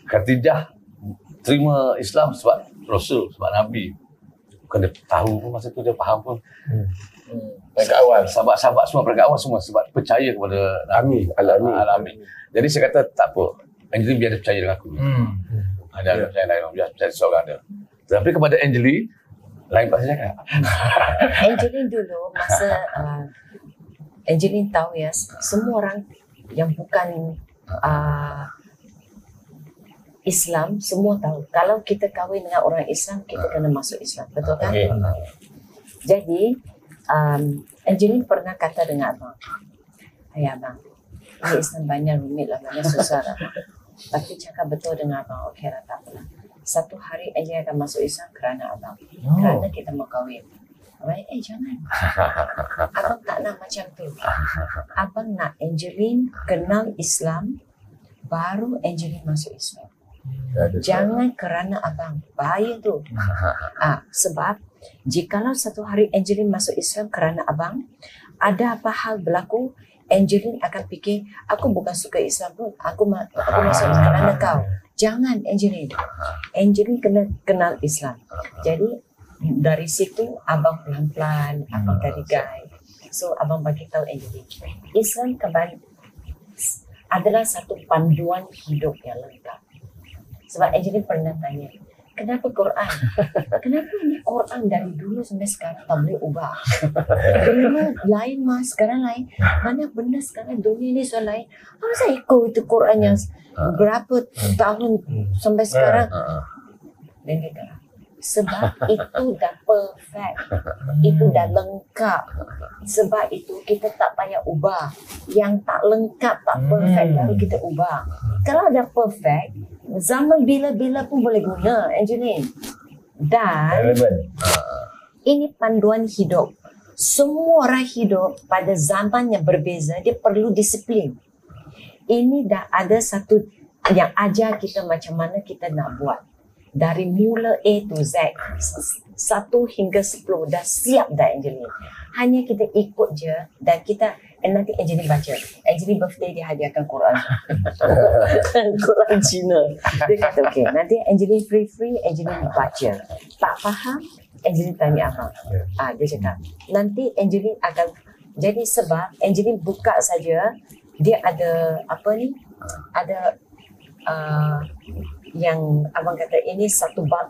Khadijah terima Islam sebab Rasul, sebab Nabi. Bukan dia tahu pun masa tu, dia faham pun. Pada awal sahabat-sahabat semua pada awal semua sebab percaya kepada Nabi. Alamin. Jadi saya kata tak apa, Angeline biar dia percaya dengan aku. Ada percaya lain, biar percaya seorang dia. Tapi kepada Angeline lain pasal cakap. Angeline dulu masa Angeline tahu ya, semua orang yang bukan Islam semua tahu. Kalau kita kahwin dengan orang Islam, kita kena masuk Islam. Betul kan? Jadi, Angeline pernah kata dengan abang, abang, Islam banyak rumit lah, banyak susah lah. Tapi cakap betul dengan abang, okey lah, tak apalah. Satu hari Angeline akan masuk Islam kerana abang. Kerana kita mau kahwin. Abang, jangan. Abang tak nak macam tu. Abang nak Angeline kenal Islam, baru Angeline masuk Islam. Jangan kerana abang, bahaya tu. Sebab jikalau satu hari Angeline masuk Islam kerana abang, ada apa hal berlaku, Angeline akan fikir, aku bukan suka Islam pun, aku masuk kerana kau. Jangan Angeline. Angeline kena kenal Islam. Jadi dari situ abang pelan-pelan, abang guide. So abang bagi tahu Angeline, Islam kembali adalah satu panduan hidup yang lengkap. Sebab Angeline pernah tanya, kenapa Quran? Kenapa ni Quran dari dulu sampai sekarang tak boleh ubah? Dulu lain mas, sekarang lain. Mana benar sekarang dunia ni soal lain? Apa saya ikut itu Quran yang berapa tahun sampai sekarang? Dan dia kata, sebab itu dah perfect. Itu dah lengkap. Sebab itu kita tak payah ubah. Yang tak lengkap, tak perfect baru kita ubah. Kalau dah perfect, zaman bila-bila pun boleh guna, Angeline. Dan ini panduan hidup. Semua orang hidup pada zaman yang berbeza, dia perlu disiplin. Ini dah ada satu yang ajar kita macam mana kita nak buat. Dari mula A to Z, 1 hingga 10 dah siap dah Angeline. Hanya kita ikut je dan kita nanti Angeline baca. Angeline birthday dia hadiahkan Quran. Quran Cina. Dia kata okey, nanti Angeline free Angeline baca. Tak faham, Angeline tanya apa? Dia cakap, nanti Angeline akan jadi sebab Angeline buka saja dia ada apa ni? Ada yang abang kata ini satu bab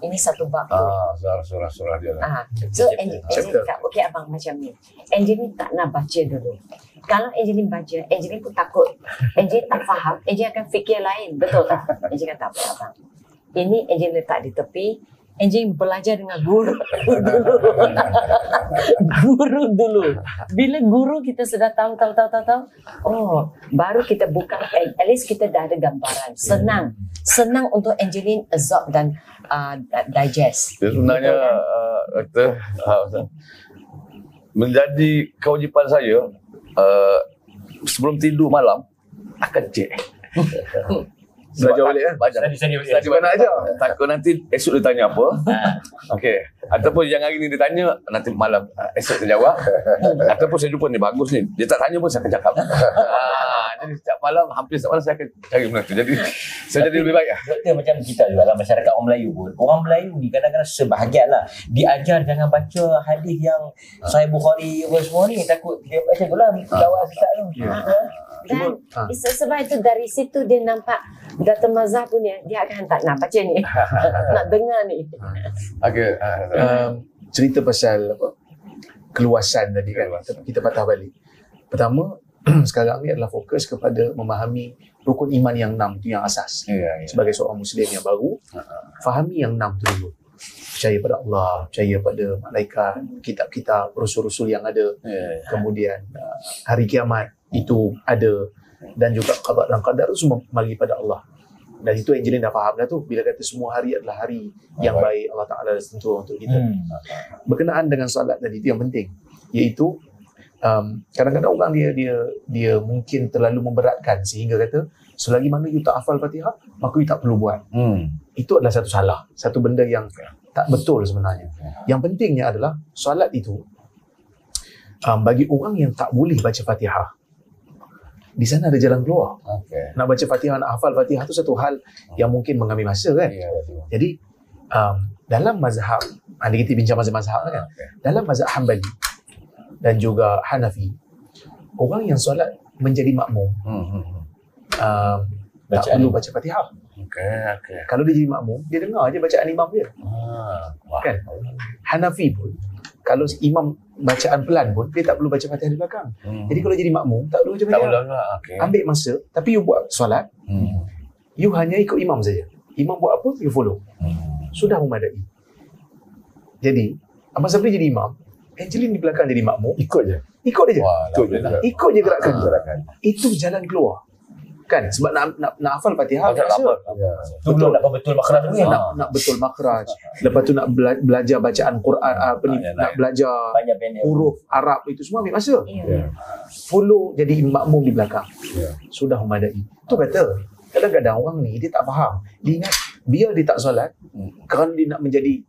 Surah dia lah. So Angeline cakap okey abang macam ni, Angeline tak nak baca dulu. Kalau Angeline baca, Angeline pun takut, Angeline tak faham, Angeline akan fikir lain, betul tak? Angeline kata apa abang, ini Angeline letak di tepi, Angeline belajar dengan guru dulu. Bila guru kita sudah tahu, oh, baru kita buka, at least kita dah ada gambaran. Senang untuk Angeline absorb dan digest. Sebenarnya menjadi kewajipan saya sebelum tidur malam akan cek. Belajar balik kan? Baca. Bukan nak ajar. Takut nanti esok dia tanya apa. Okey. Ataupun yang hari ni dia tanya, nanti malam esok dia jawab. Ataupun saya jumpa ni bagus ni. Dia tak tanya pun saya akan cakap. Jadi setiap malam, hampir setiap malam saya akan cari benda tu. Jadi saya jadi lebih baik lah. Doktor macam kita juga lah, masyarakat orang Melayu pun. Orang Melayu ni kadang-kadang sebahagian lah. Diajar jangan baca hadis yang Sahih Bukhari apa semua ni. Takut dia baca tu lah. Lawa sesat tu. Dan sebab itu dari situ dia nampak Dr. Mazhar pun dia akan tak nak baca ni. Nak dengar ni. Okey. Cerita pasal apa? Keluasan tadi kan. Kita patah balik. Pertama, sekarang ni adalah fokus kepada memahami rukun iman yang 6 tu yang asas. Sebagai seorang Muslim yang baru, fahami yang 6 tu dulu. Percaya pada Allah, percaya pada malaikat, kitab-kitab, rasul-rasul yang ada. Kemudian hari kiamat itu ada, dan juga qada dan qadar semua mari pada Allah. Dan itu Angeline dah faham dah tu, bila kata semua hari adalah hari yang baik, Allah Ta'ala dah tentu untuk kita. Berkenaan dengan solat tadi, itu yang penting, iaitu kadang-kadang orang dia mungkin terlalu memberatkan sehingga kata selagi mana you tak hafal Fatihah maka you tak perlu buat. Itu adalah satu salah, satu benda yang tak betul sebenarnya. Yang pentingnya adalah solat itu bagi orang yang tak boleh baca Fatihah, di sana ada jalan keluar. Nak baca Fatihah, nak hafal Fatihah tu satu hal yang mungkin mengambil masa kan. Jadi dalam mazhab, kita bincang mazhab kan. Dalam mazhab Hanbali dan juga Hanafi, orang yang solat menjadi makmum tak perlu baca Fatihah. Kalau dia jadi makmum, dia dengar je bacaan imam dia. Kan? Hanafi pun, kalau imam bacaan pelan pun, dia tak perlu baca Fatihah di belakang. Jadi kalau jadi makmum, tak perlu baca Fatihah. Ambil masa, tapi you buat solat, you hanya ikut imam saja. Imam buat apa, you follow. Sudah memadai. Jadi, Abang Sabri jadi imam, Angeline di belakang jadi makmum, ikut je. Ikut je gerakan. Itu jalan keluar. Kan? Sebab nak hafal Fatihah betul nak betul makhraj ni. Nak betul makhraj. Lepas tu nak belajar bacaan Quran, nak belajar huruf Arab, itu semua ambil masa. Follow jadi makmum di belakang. Sudah memadai. Tu kata, kadang-kadang orang ni dia tak faham. Dia ingat biar dia tak solat kerana dia nak menjadi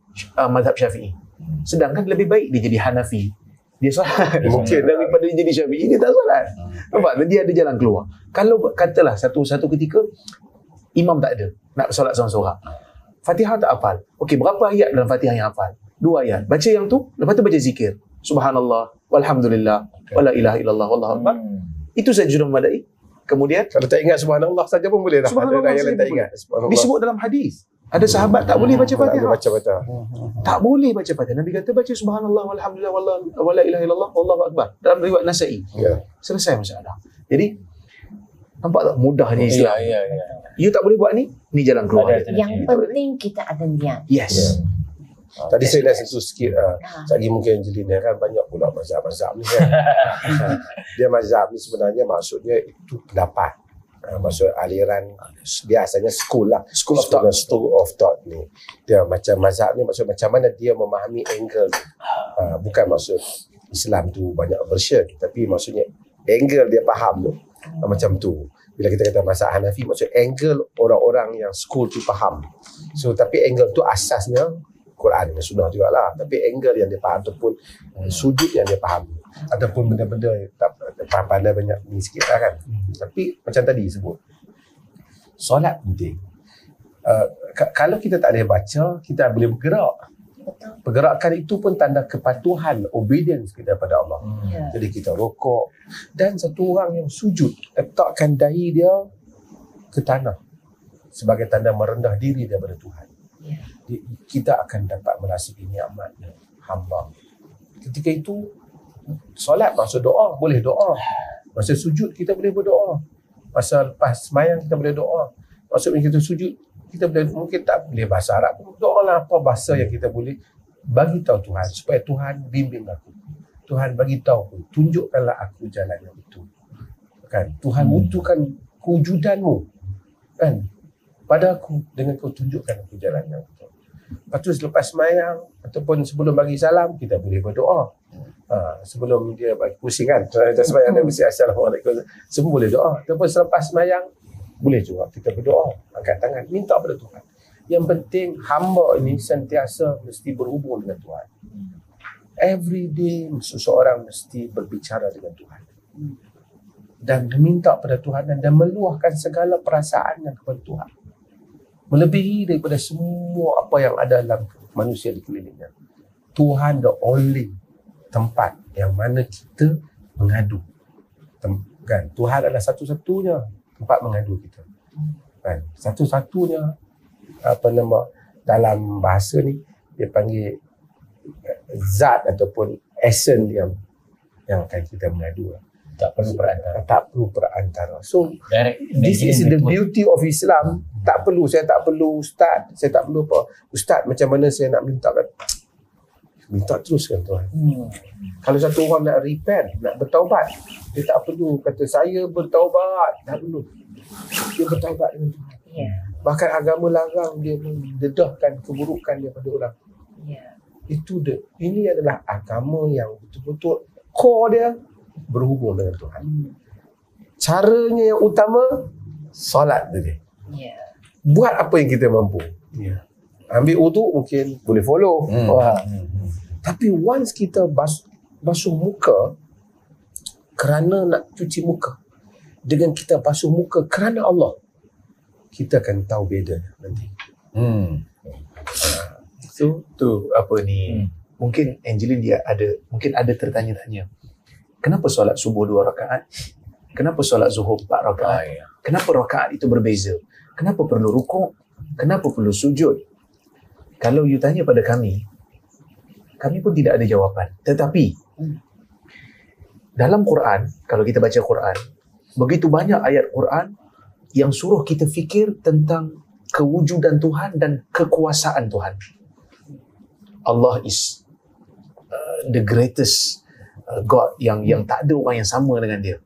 mazhab Syafi'i. Sedangkan lebih baik dia jadi Hanafi. Dia solat. Mungkin daripada dia jadi Syafi'i, dia tak solat. Nampak? Dia ada jalan keluar. Kalau katalah satu ketika imam tak ada, nak solat seorang-seorang. Fatihah tak hafal. Okey, berapa ayat dalam Fatihah yang hafal? 2 ayat. Baca yang tu, lepas tu baca zikir. Subhanallah, walhamdulillah, wala ilaha illallah, wallahu akbar. Itu saja sudah memadai. Kemudian Kalau tak ingat subhanallah saja pun boleh dah. Subhanallah Ada yang saja tak boleh. ingat. Subhanallah. disebut dalam hadis. Ada sahabat tak boleh baca Tak boleh Fatihah. baca Fatihah. Tak boleh baca Fatihah. Nabi kata baca subhanallah walhamdulillah wala ilaha illallah wallahu akbar. Dalam riwayat Nasa'i. Ya. Selesai masalah. Jadi nampak tak mudahnya Islam. Ya. You tak boleh buat ni jalan keluar. Ada. Yang penting kita ada niat. Yes. Tadi saya dah sentuh sikit. Lagi mungkin Angelina kan banyak pula mazhab-mazhab ni kan. Dia mazhab ni sebenarnya maksudnya itu pendapat. Maksud aliran biasanya school lah. School of thought ni. Dia macam mazhab ni maksud macam mana dia memahami angle ni. Bukan maksud Islam tu banyak version. Tapi maksudnya angle dia faham tu. Macam tu. Bila kita kata mazhab Hanafi maksud angle orang-orang yang school tu faham. So tapi angle tu asasnya Quran dan Sunnah juga lah. Tapi angle yang dia faham ataupun sudut yang dia faham ataupun benda-benda tak pandai banyak ni sikit lah kan. Tapi macam tadi sebut solat penting. Kalau kita tak boleh baca, kita boleh bergerak. Betul. Pergerakan itu pun tanda kepatuhan, obedience kita kepada Allah. Ya. Jadi kita rokok dan satu orang yang sujud letakkan dahi dia ke tanah sebagai tanda merendah diri daripada Tuhan. Ya. Kita akan dapat merasai nikmatnya hamba. Ketika itu solat masa doa boleh doa. Masa sujud kita boleh berdoa. Masa lepas sembahyang kita boleh doa. Maksudnya kita sujud kita boleh mungkin tak boleh bahasa Arab. Doa lah apa bahasa yang kita boleh bagi tahu Tuhan supaya Tuhan bimbing aku. Tuhan bagi tahu aku, tunjukkanlah aku jalan yang betul. Kan? Tuhan butuhkan kewujudanmu. Kan? Pada aku dengan kau tunjukkan aku jalan yang betul. Lepas tu selepas sembahyang ataupun sebelum bagi salam kita boleh berdoa. Sebelum dia bagi pusing kan. Kita sembahyang dia mesti assalamualaikum. Semua boleh doa. Ataupun selepas sembahyang boleh juga kita berdoa, angkat tangan, minta pada Tuhan. Yang penting hamba ini sentiasa mesti berhubung dengan Tuhan. Every day seseorang mesti berbicara dengan Tuhan. Dan meminta pada Tuhan dan meluahkan segala perasaannya kepada Tuhan. Melebihi daripada semua apa yang ada dalam manusia di kelilingnya. Tuhan the only tempat yang mana kita mengadu. Kan? Tuhan adalah satu-satunya tempat mengadu kita. Kan? Satu-satunya dalam bahasa ni dia panggil zat ataupun essence yang akan kita mengadu. Tak perlu perantara. Tak perlu perantara. So Direct this is the immediate beauty of Islam. Saya tak perlu ustaz, saya tak perlu apa. Ustaz macam mana saya nak minta teruskan Tuhan. Kalau satu orang nak repent, nak bertaubat, dia tak perlu kata saya bertaubat, tak perlu. Dia bertaubat dengan Tuhan. Ya. Bahkan agama larang dia mendedahkan keburukan daripada orang. Ya. Ini adalah agama yang betul-betul core dia berhubung dengan Tuhan. Caranya yang utama solat tadi. Ya. Buat apa yang kita mampu. Ya. Ambil wuduk mungkin boleh follow. Tapi once kita basuh muka kerana nak cuci muka dengan kita basuh muka kerana Allah, kita akan tahu beza nanti. So tu apa ni? Mungkin Angelina dia ada tertanya-tanya. Kenapa solat subuh 2 rakaat? Kenapa solat zuhur 4 rakaat? Kenapa rakaat itu berbeza? Kenapa perlu rukuk? Kenapa perlu sujud? Kalau you tanya pada kami pun tidak ada jawapan. Tetapi dalam Quran, kalau kita baca Quran, begitu banyak ayat Quran yang suruh kita fikir tentang kewujudan Tuhan dan kekuasaan Tuhan. Allah is the greatest God yang tak ada orang yang sama dengan dia.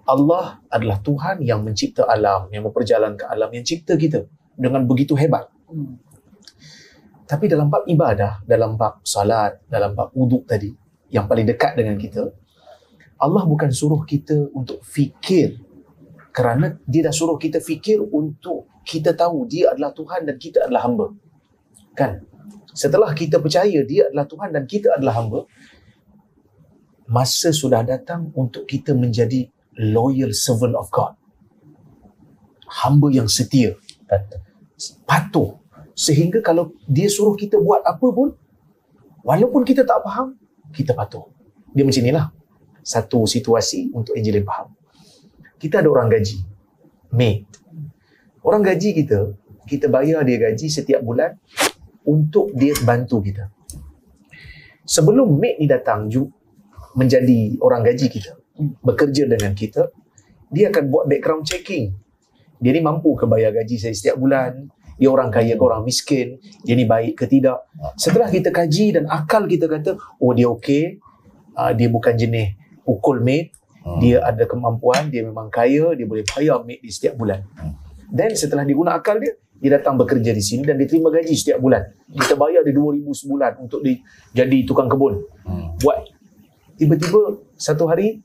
Allah adalah Tuhan yang mencipta alam, yang memperjalankan alam, yang cipta kita dengan begitu hebat. Tapi dalam bab ibadah, dalam bab salat, dalam bab wuduk tadi, yang paling dekat dengan kita, Allah bukan suruh kita untuk fikir kerana dia dah suruh kita fikir untuk kita tahu dia adalah Tuhan dan kita adalah hamba. Kan? Setelah kita percaya dia adalah Tuhan dan kita adalah hamba, masa sudah datang untuk kita menjadi loyal servant of God. Hamba yang setia, patuh. Sehingga kalau dia suruh kita buat apa pun, walaupun kita tak faham, kita patuh. Dia macam inilah satu situasi untuk Angeline faham. Kita ada orang gaji, maid. Orang gaji kita bayar dia gaji setiap bulan untuk dia bantu kita. Sebelum maid ni datang menjadi orang gaji kita, bekerja dengan kita, dia akan buat background checking. Dia ni mampu ke bayar gaji saya setiap bulan? Dia orang kaya ke orang miskin? Dia ni baik ke tidak? Setelah kita kaji dan akal kita kata, oh dia okey, dia bukan jenis pukul maid, dia ada kemampuan, dia memang kaya, dia boleh bayar maid di setiap bulan. Dan setelah dia guna akal dia datang bekerja di sini dan dia terima gaji setiap bulan. Kita bayar dia 2,000 sebulan untuk dia jadi tukang kebun. Buat. Tiba-tiba satu hari,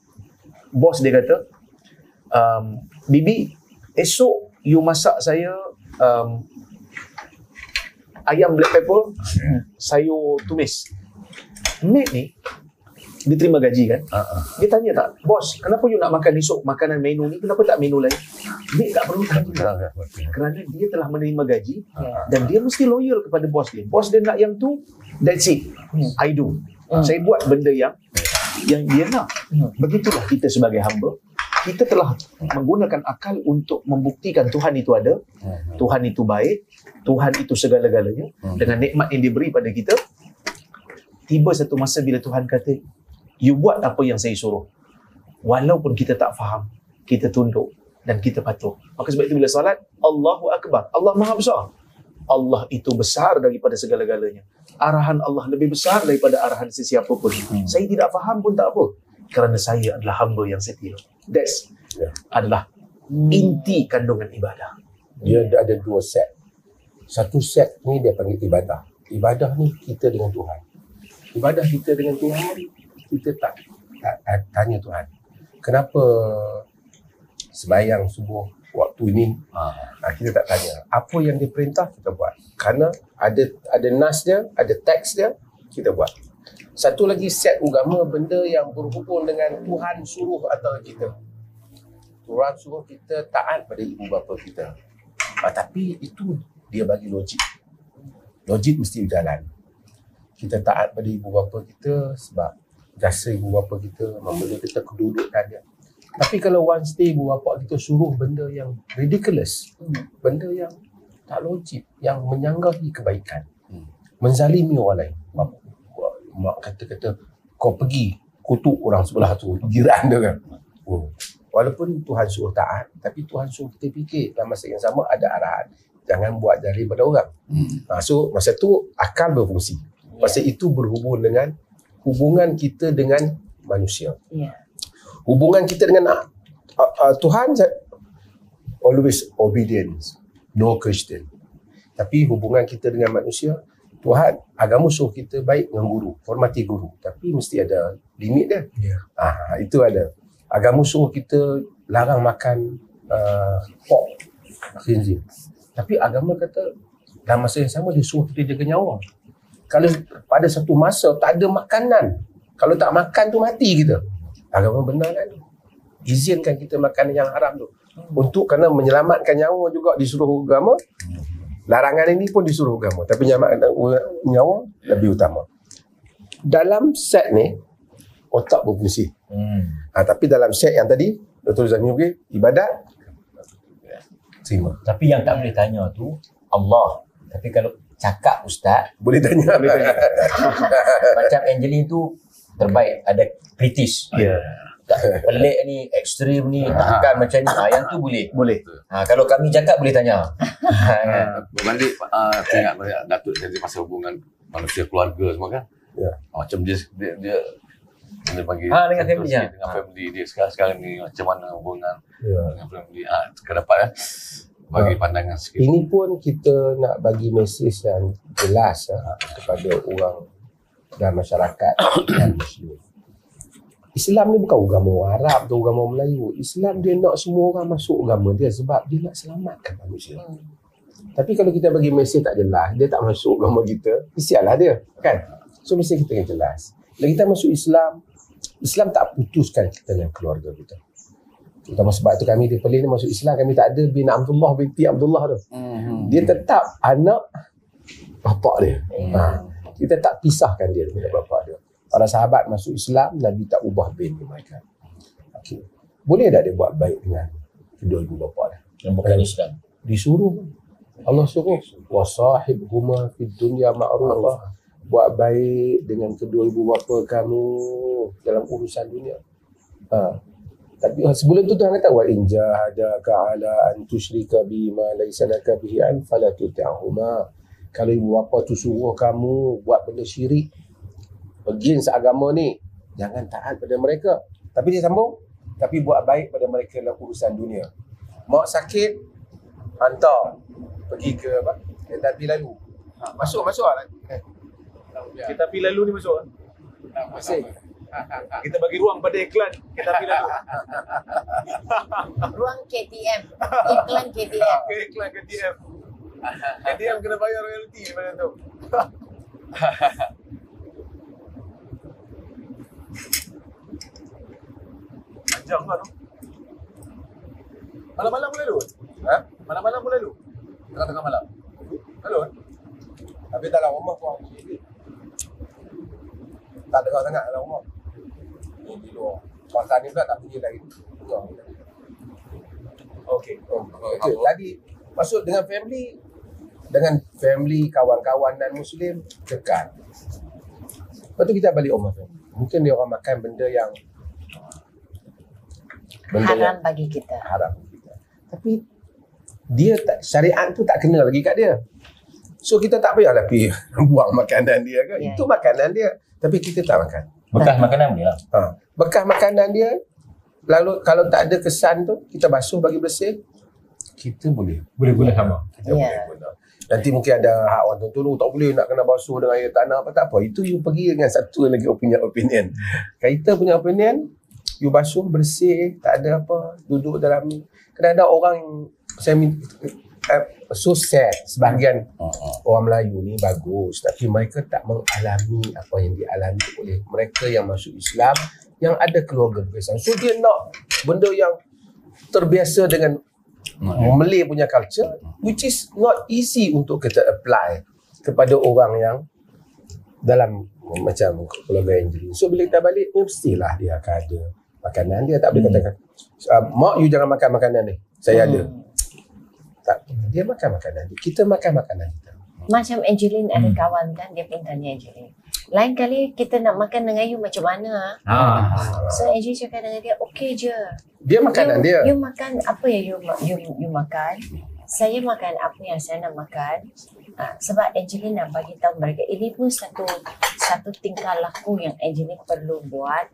bos dia kata, Bibi, esok you masak saya ayam black pepper, sayur tumis. Maid ni, dia terima gaji kan? Dia tanya tak, bos, kenapa you nak makan esok makanan menu ni, kenapa tak menu lain? Maid tak perlu tanya. Kerana dia telah menerima gaji dan dia mesti loyal kepada bos dia. Bos dia nak yang tu, that's it. I do. Saya buat benda yang dia nak. Begitulah kita sebagai hamba. Kita telah menggunakan akal untuk membuktikan Tuhan itu ada, Tuhan itu baik, Tuhan itu segala-galanya. Dengan nikmat yang diberi pada kita, tiba satu masa bila Tuhan kata, you buat apa yang saya suruh. Walaupun kita tak faham, kita tunduk dan kita patuh. Maka sebab itu bila salat, Allahu Akbar, Allah Maha Besar. Allah itu besar daripada segala-galanya. Arahan Allah lebih besar daripada arahan sesiapa pun. Saya tidak faham pun tak apa, kerana saya adalah hamba yang setia. That's adalah inti kandungan ibadah. Dia ada dua set. Satu set ni dia panggil ibadah. Ibadah ni kita dengan Tuhan. Ibadah kita dengan Tuhan, kita tak tanya Tuhan, kenapa sembahyang subuh waktu ini? Kita tak tanya. Apa yang dia perintah, kita buat. Kerana ada nas dia, ada teks dia, kita buat. Satu lagi set agama, benda yang berhubung dengan Tuhan suruh atau kita. Tuhan suruh kita taat pada ibu bapa kita. Tapi itu dia bagi logik. Logik mesti berjalan. Kita taat pada ibu bapa kita sebab jasa ibu bapa kita, memberi kita kedudukan dia. Tapi kalau once day ibu bapa kita suruh benda yang ridiculous, benda yang tak logik, yang menyanggahi kebaikan, menzalimi orang lain. Mak kata kau pergi kutuk orang sebelah tu, jiran dia kan. Walaupun Tuhan suruh taat, tapi Tuhan suruh kita fikir dalam masa yang sama ada arahan, jangan buat jari pada orang. So masa tu akal berfungsi. Masa itu berhubung dengan hubungan kita dengan manusia. Hubungan kita dengan Tuhan always obedience, no question. Tapi hubungan kita dengan manusia, Tuhan, agama suruh kita baik dengan guru, hormati guru, tapi mesti ada limit dia. Itu ada. Agama suruh kita larang makan pork, khinzir. Tapi agama kata dalam masa yang sama dia suruh kita jaga nyawa. Kalau pada satu masa tak ada makanan, kalau tak makan tu mati kita. Agama benar kan? Izinkan kita makan yang haram tu. Untuk kerana menyelamatkan nyawa juga disuruh agama. Larangan ini pun disuruh agama, tapi nyawa lebih utama. Dalam set ni otak berfungsi. Tapi dalam set yang tadi Dr. Zamir bagi ibadat terima. Tapi yang tak boleh tanya tu Allah. Tapi kalau cakap ustaz boleh tanya. Macam Angeline tu terbaik, ada kritis. Pelik ni, ekstrim ni, takkan macam ni. Yang tu boleh. Kalau kami cakap boleh tanya. Berbalik tengok Datuk jadi pasal hubungan manusia keluarga semua kan. Macam dia bagi dengan family dengan family dia sekarang ni macam mana hubungan dengan family ke depan bagi pandangan sikit. Ini pun kita nak bagi mesej yang jelas kepada orang dan masyarakat dan Muslim. Islam ni bukan agama Arab atau agama Melayu. Islam dia nak semua orang masuk agama dia sebab dia nak selamatkan manusia. Tapi kalau kita bagi mesej tak jelas, dia tak masuk agama kita, kesianlah dia, kan? So mesej kita yang jelas. Bila kita masuk Islam, Islam tak putuskan kita dengan keluarga kita. Terutama sebab tu kami di Perlis ni masuk Islam, kami tak ada bin Abdullah binti Abdullah tu. Dia tetap anak bapak dia. Kita tak pisahkan dia dengan bapak dia. Para sahabat masuk Islam, Nabi tak ubah bin mereka. Okay. Boleh tak dia buat baik dengan kedua ibu bapa dia? Yang bukan Islam. Disuruh. Allah suruh. Wasahibhuma fid dunya ma'rufah. Buat baik dengan kedua ibu bapa kamu dalam urusan dunia. Tapi sebelum tu Tuhan kata wa in jahadaka ala an tusyrika bima laysa laka bihi an fala tuti'huma. Kalau ibu bapa tu suruh kamu buat benda syirik, against agama ni, jangan taat pada mereka. Tapi dia sambung, tapi buat baik pada mereka dalam urusan dunia. Mak sakit, hantar pergi ke kereta api lalu. Masuk lah. Kita pergi lalu ni masuk. Masih. Kita bagi ruang pada iklan. Kita pergi lalu. Ruang KTM. Iklan KTM. Iklan KTM. KTM kena bayar royalty pada tu. Panjang kan tu. Malam-malam pun lalu? Malam-malam pun lalu? Tengah-tengah malam? Lalu? Tapi dalam rumah tu orang sendiri. Tak dengar sangat dalam rumah. Ni di luar. Pasal ni pula tak bunyi lagi. Okey. Okay. Tadi masuk dengan family, kawan-kawan dan Muslim, kekal. Lepas tu kita balik rumah family. Mungkin dia orang makan benda yang haram bagi kita. Haram bagi kita. Tapi dia tak, syariat tu tak kena lagi kat dia. So kita tak payahlah pergi buang makanan dia kan. Itu makanan dia. Tapi kita tak makan. Bekas makanan boleh lah. Bekas makanan dia, lalu kalau tak ada kesan tu, kita basuh bagi bersih, kita boleh sama. Kita boleh guna. Nanti mungkin ada hak orang tu tak boleh nak kena basuh dengan air tanah apa, tak apa. Itu you pergi dengan satu lagi opinion. Kita punya opinion, you basuh bersih, tak ada apa, duduk dalam ni. Kadang-kadang orang saya so sad, sebahagian orang Melayu ni bagus, tapi mereka tak mengalami apa yang dialami oleh mereka yang masuk Islam, yang ada keluarga berkesan. So dia nak benda yang terbiasa dengan Malay punya culture, which is not easy untuk kita apply kepada orang yang dalam macam keluarga Angeline. So bila kita balik, mestilah dia akan ada makanan. Dia tak boleh katakan, mak you jangan makan makanan ni, saya ada. Tak, dia makan makanan dia. Kita makan makanan kita. Macam Angeline ada kawan kan, dia pun tanya Angeline, lain kali kita nak makan dengan you macam mana? So Angeline cakap dengan dia, okey je. Dia makanan dia. You makan apa yang you makan. Saya makan apa yang saya nak makan. Sebab Angeline nak bagi tahu mereka, ini pun satu tingkah laku yang Angeline perlu buat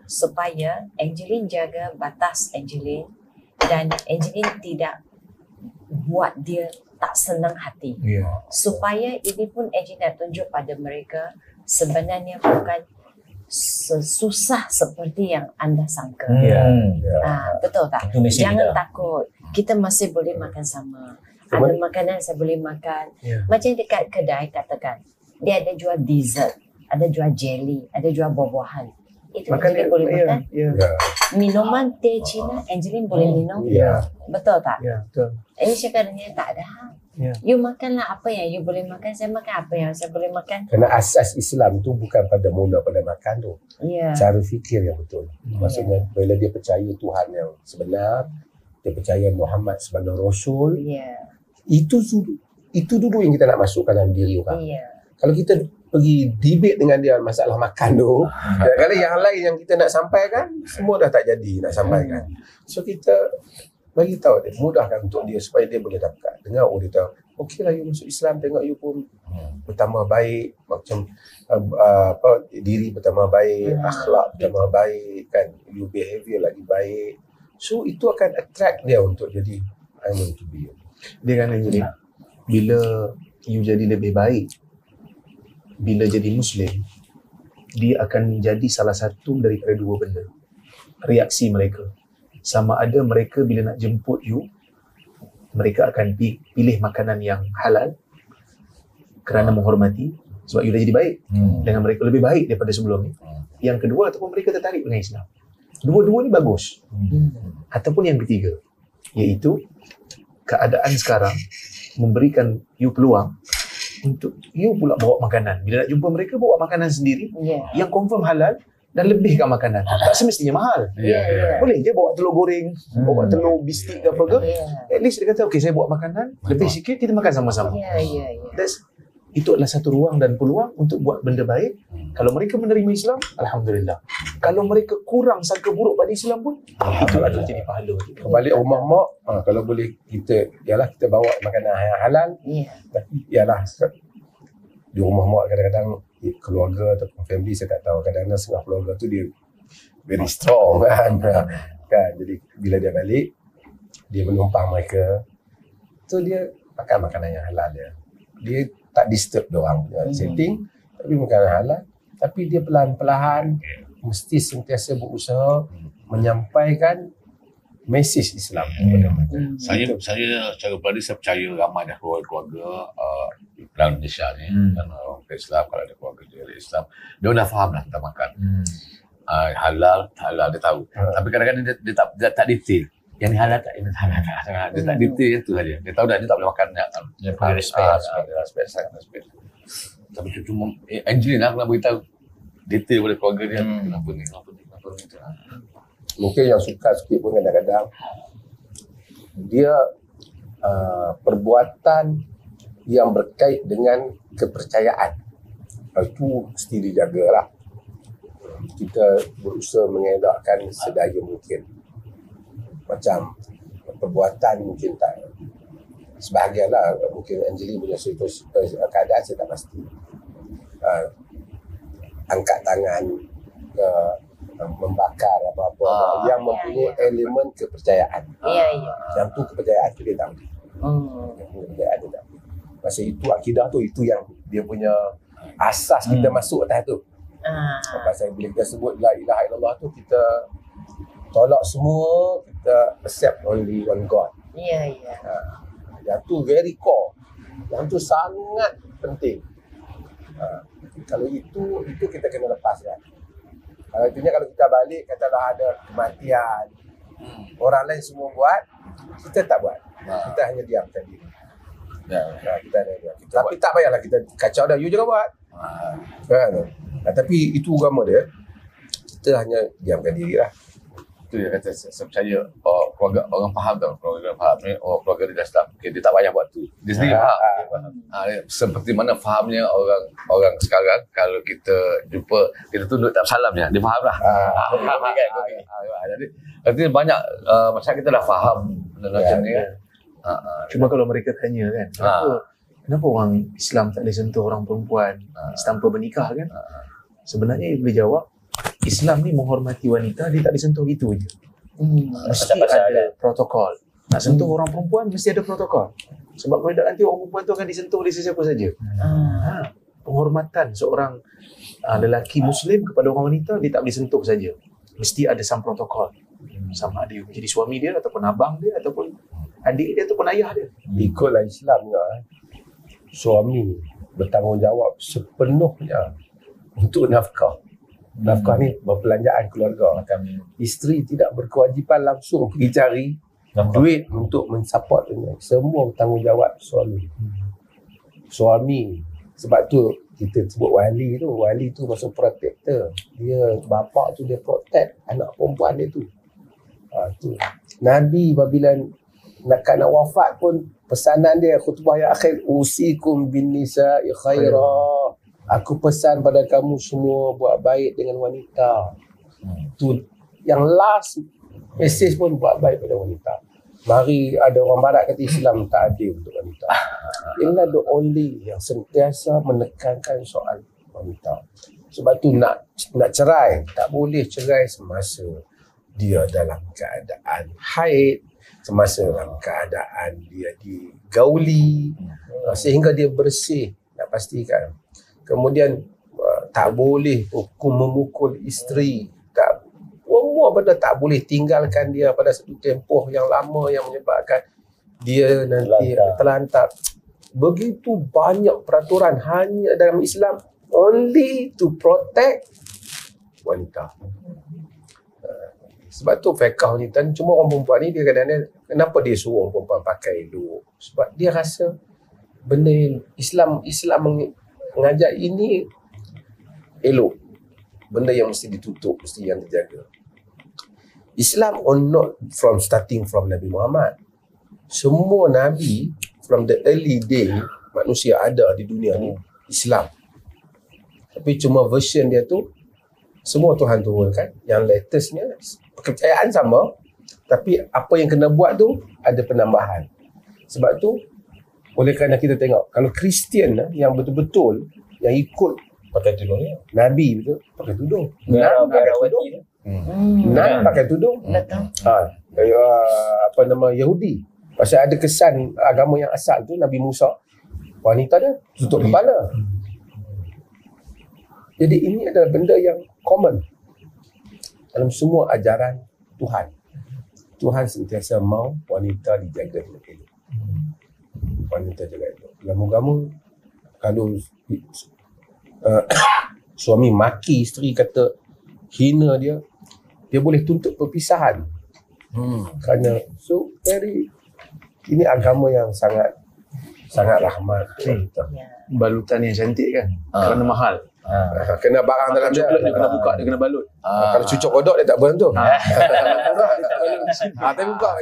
supaya Angeline jaga batas Angeline dan Angeline tidak buat dia tak senang hati. Supaya ini pun Angeline nak tunjuk pada mereka sebenarnya bukan sesusah seperti yang anda sangka. Betul tak? Jangan takut. Kita masih boleh makan sama. Ada makanan saya boleh makan. Macam dekat kedai katakan, dia ada jual dessert, ada jual jelly, ada jual buah-buahan. Itu Angeline boleh makan. Minuman teh Cina, Angeline boleh minum. Betul tak? Betul. Ini cakapnya tak ada hal. You makanlah apa yang you boleh makan, saya makan apa yang saya boleh makan. Kerana asas Islam tu bukan pada mula pada makan tu. Cara fikir yang betul. Maksudnya bila dia percaya Tuhan yang sebenar, dia percaya Muhammad sebagai Rasul, itu dulu yang kita nak masukkan dalam diri orang. Kalau kita pergi debate dengan dia masalah makan tu, kadang-kadang yang lain yang kita nak sampaikan, semua dah tak jadi nak sampaikan. So kita bagi tahu dia, mudahkan untuk dia supaya dia boleh dapat. Dengar dia tahu, okeylah you masuk Islam, tengok you pun bertambah baik, macam diri bertambah baik, akhlak bertambah baik kan, you behavior lagi baik. So itu akan attract dia untuk jadi I want to be you. Dia kan Angeline, bila you jadi lebih baik, bila jadi Muslim, dia akan menjadi salah satu daripada dua benda. Reaksi mereka. Sama ada mereka bila nak jemput you, mereka akan pilih makanan yang halal kerana menghormati, sebab you dah jadi baik dengan mereka, lebih baik daripada sebelum ni. Yang kedua, ataupun mereka tertarik dengan Islam. Dua-dua ni bagus. Ataupun yang ketiga, iaitu keadaan sekarang memberikan you peluang untuk you pula bawa makanan. Bila nak jumpa mereka, bawa makanan sendiri yang confirm halal dan lebihkan makanan. Tak semestinya mahal. Boleh je bawa telur goreng, bawa telur bistik ke apa ke. At least dia kata, okay, saya bawa makanan lebih sikit, kita makan sama-sama. Itu adalah satu ruang dan peluang untuk buat benda baik. Kalau mereka menerima Islam, Alhamdulillah. Kalau mereka kurang sangka buruk pada Islam pun, itu adalah jadi pahala. Kembali rumah mak, kalau boleh kita bawa makanan yang halal. Tapi ialah di rumah mak kadang-kadang keluarga ataupun family, saya tak tahu, kadang-kadang setengah keluarga tu dia very strong kan. Jadi bila dia balik, dia menumpang mereka, tu dia makan makanan yang halal dia tak disturb diorang punya setting, tapi makanan halal, tapi dia pelan-pelan mesti sentiasa berusaha menyampaikan mesej Islam kepada mereka. Saya secara pribadi saya percaya ramai dah keluarga dalam Malaysia ni, dan orang Islam, kalau ada keluarga dia Islam, dia dah faham lah tentang makan. Halal dia tahu. Tapi kadang-kadang dia tak detail. Yang ni halal tak, ini halal tak. Dia tak detail yang tu saja. Dia tahu dah dia tak boleh makan. Dia perlu respect. Respect. Tapi cuma Angelina nak beritahu detail pada keluarga dia. Kenapa ni. Mungkin yang suka sikit pun kadang-kadang dia perbuatan yang berkait dengan kepercayaan, itu mesti dijagalah. Kita berusaha mengelakkan sedaya mungkin. Macam perbuatan mungkin tak sebahagian lah, mungkin Angelie punya keadaan saya tak pasti, angkat tangan ke membakar apa-apa yang mempunyai elemen kepercayaan. Yang tu kepercayaan tu dia tak boleh. Kepercayaan dia tak boleh. Masa itu akidah tu, itu yang dia punya asas kita masuk atas tu. Pasal bila kita sebut la ilaha illallah tu, kita tolak semua, kita accept only one God. Yang tu very core. Yang tu sangat penting. Kalau itu kita kena lepaskan. Artinya kalau kita balik, katalah ada kematian, orang lain semua buat, kita tak buat. Kita hanya diamkan diri. Kita hanya diam. Tapi tak payahlah kita kacau dah, you jangan buat. Tapi itu agama dia. Kita hanya diamkan diri lah. Itu dia kata, saya percaya keluarga orang faham tau, keluarga faham ni, keluarga dia dah start, okay, dia tak payah buat tu, dia sendiri faham. Seperti mana fahamnya orang sekarang, kalau kita jumpa, kita tunduk tak salam je, dia faham lah. Jadi artinya banyak masyarakat kita dah faham macam ni kan. Cuma kalau mereka tanya kan, kenapa orang Islam tak boleh sentuh orang perempuan tanpa bernikah kan? Sebenarnya dia boleh jawab, Islam ni menghormati wanita, dia tak disentuh gitu je. Mesti ada protokol. Nak sentuh orang perempuan, mesti ada protokol. Sebab kalau tak, nanti orang perempuan tu akan disentuh oleh sesiapa saja. Penghormatan seorang lelaki Muslim kepada orang wanita, dia tak boleh sentuh saja. Mesti ada some protokol. Sama ada menjadi suami dia, ataupun abang dia, ataupun adik dia, ataupun ayah dia. Ikutlah Islamnya, suami bertanggungjawab sepenuhnya untuk nafkah. Nafkah ni berbelanjaan keluarga. Isteri tidak berkewajipan langsung pergi cari duit untuk mensupport dia. Semua bertanggungjawab suami. Sebab tu kita sebut wali tu. Wali tu masuk protector. Dia bapa tu dia protect anak perempuan dia tu. Tu. Nabi apabila nak wafat pun, pesanan dia khutbah yang akhir, usikum bin nisa'i khaira. Aku pesan pada kamu semua buat baik dengan wanita. Tu yang last message pun, buat baik pada wanita. Mari, ada orang barat kata Islam tak adil untuk wanita. Inilah the only yang sentiasa menekankan soal wanita. Sebab tu nak cerai, tak boleh cerai semasa dia dalam keadaan haid, semasa dalam keadaan dia digauli, sehingga dia bersih. Nak pastikan. Kemudian tak boleh memukul isteri, semua benda tak boleh, tinggalkan dia pada satu tempoh yang lama yang menyebabkan dia nanti terlantar. Begitu banyak peraturan hanya dalam Islam only to protect wanita. Sebab tu fiqh wanita ni, cuma orang perempuan ni dia kadang-kadang kenapa dia suruh perempuan pakai elok? Sebab dia rasa benda Islam mengajar ini elok. Benda yang mesti ditutup, mesti yang dijaga. Islam not starting from Nabi Muhammad. Semua Nabi from the early day manusia ada di dunia ni Islam. Tapi cuma version dia tu semua Tuhan turunkan. Yang latestnya kepercayaan sama, tapi apa yang kena buat tu ada penambahan. Sebab tu oleh kerana kita tengok kalau Kristian yang betul-betul yang ikut pakai tudung ni. Nabi betul pakai tudung. Merah pakai tudung. Pakai tudung. Betul. Yahudi. Pasal ada kesan agama yang asal tu Nabi Musa wanita dia tutup kepala. Jadi ini adalah benda yang common dalam semua ajaran Tuhan. Tuhan sentiasa mau wanita dijaga dengan elok. Wanita jaga elok. Agama-agama kalau suami maki isteri, kata hina dia boleh tuntut perpisahan. Kerana ini agama yang sangat rahmat. Balutan yang cantik kan, kerana mahal. Kena barang dalam dia. Coklat dia kena buka, dia kena balut. Kalau cucuk kodok dia tak boleh tu.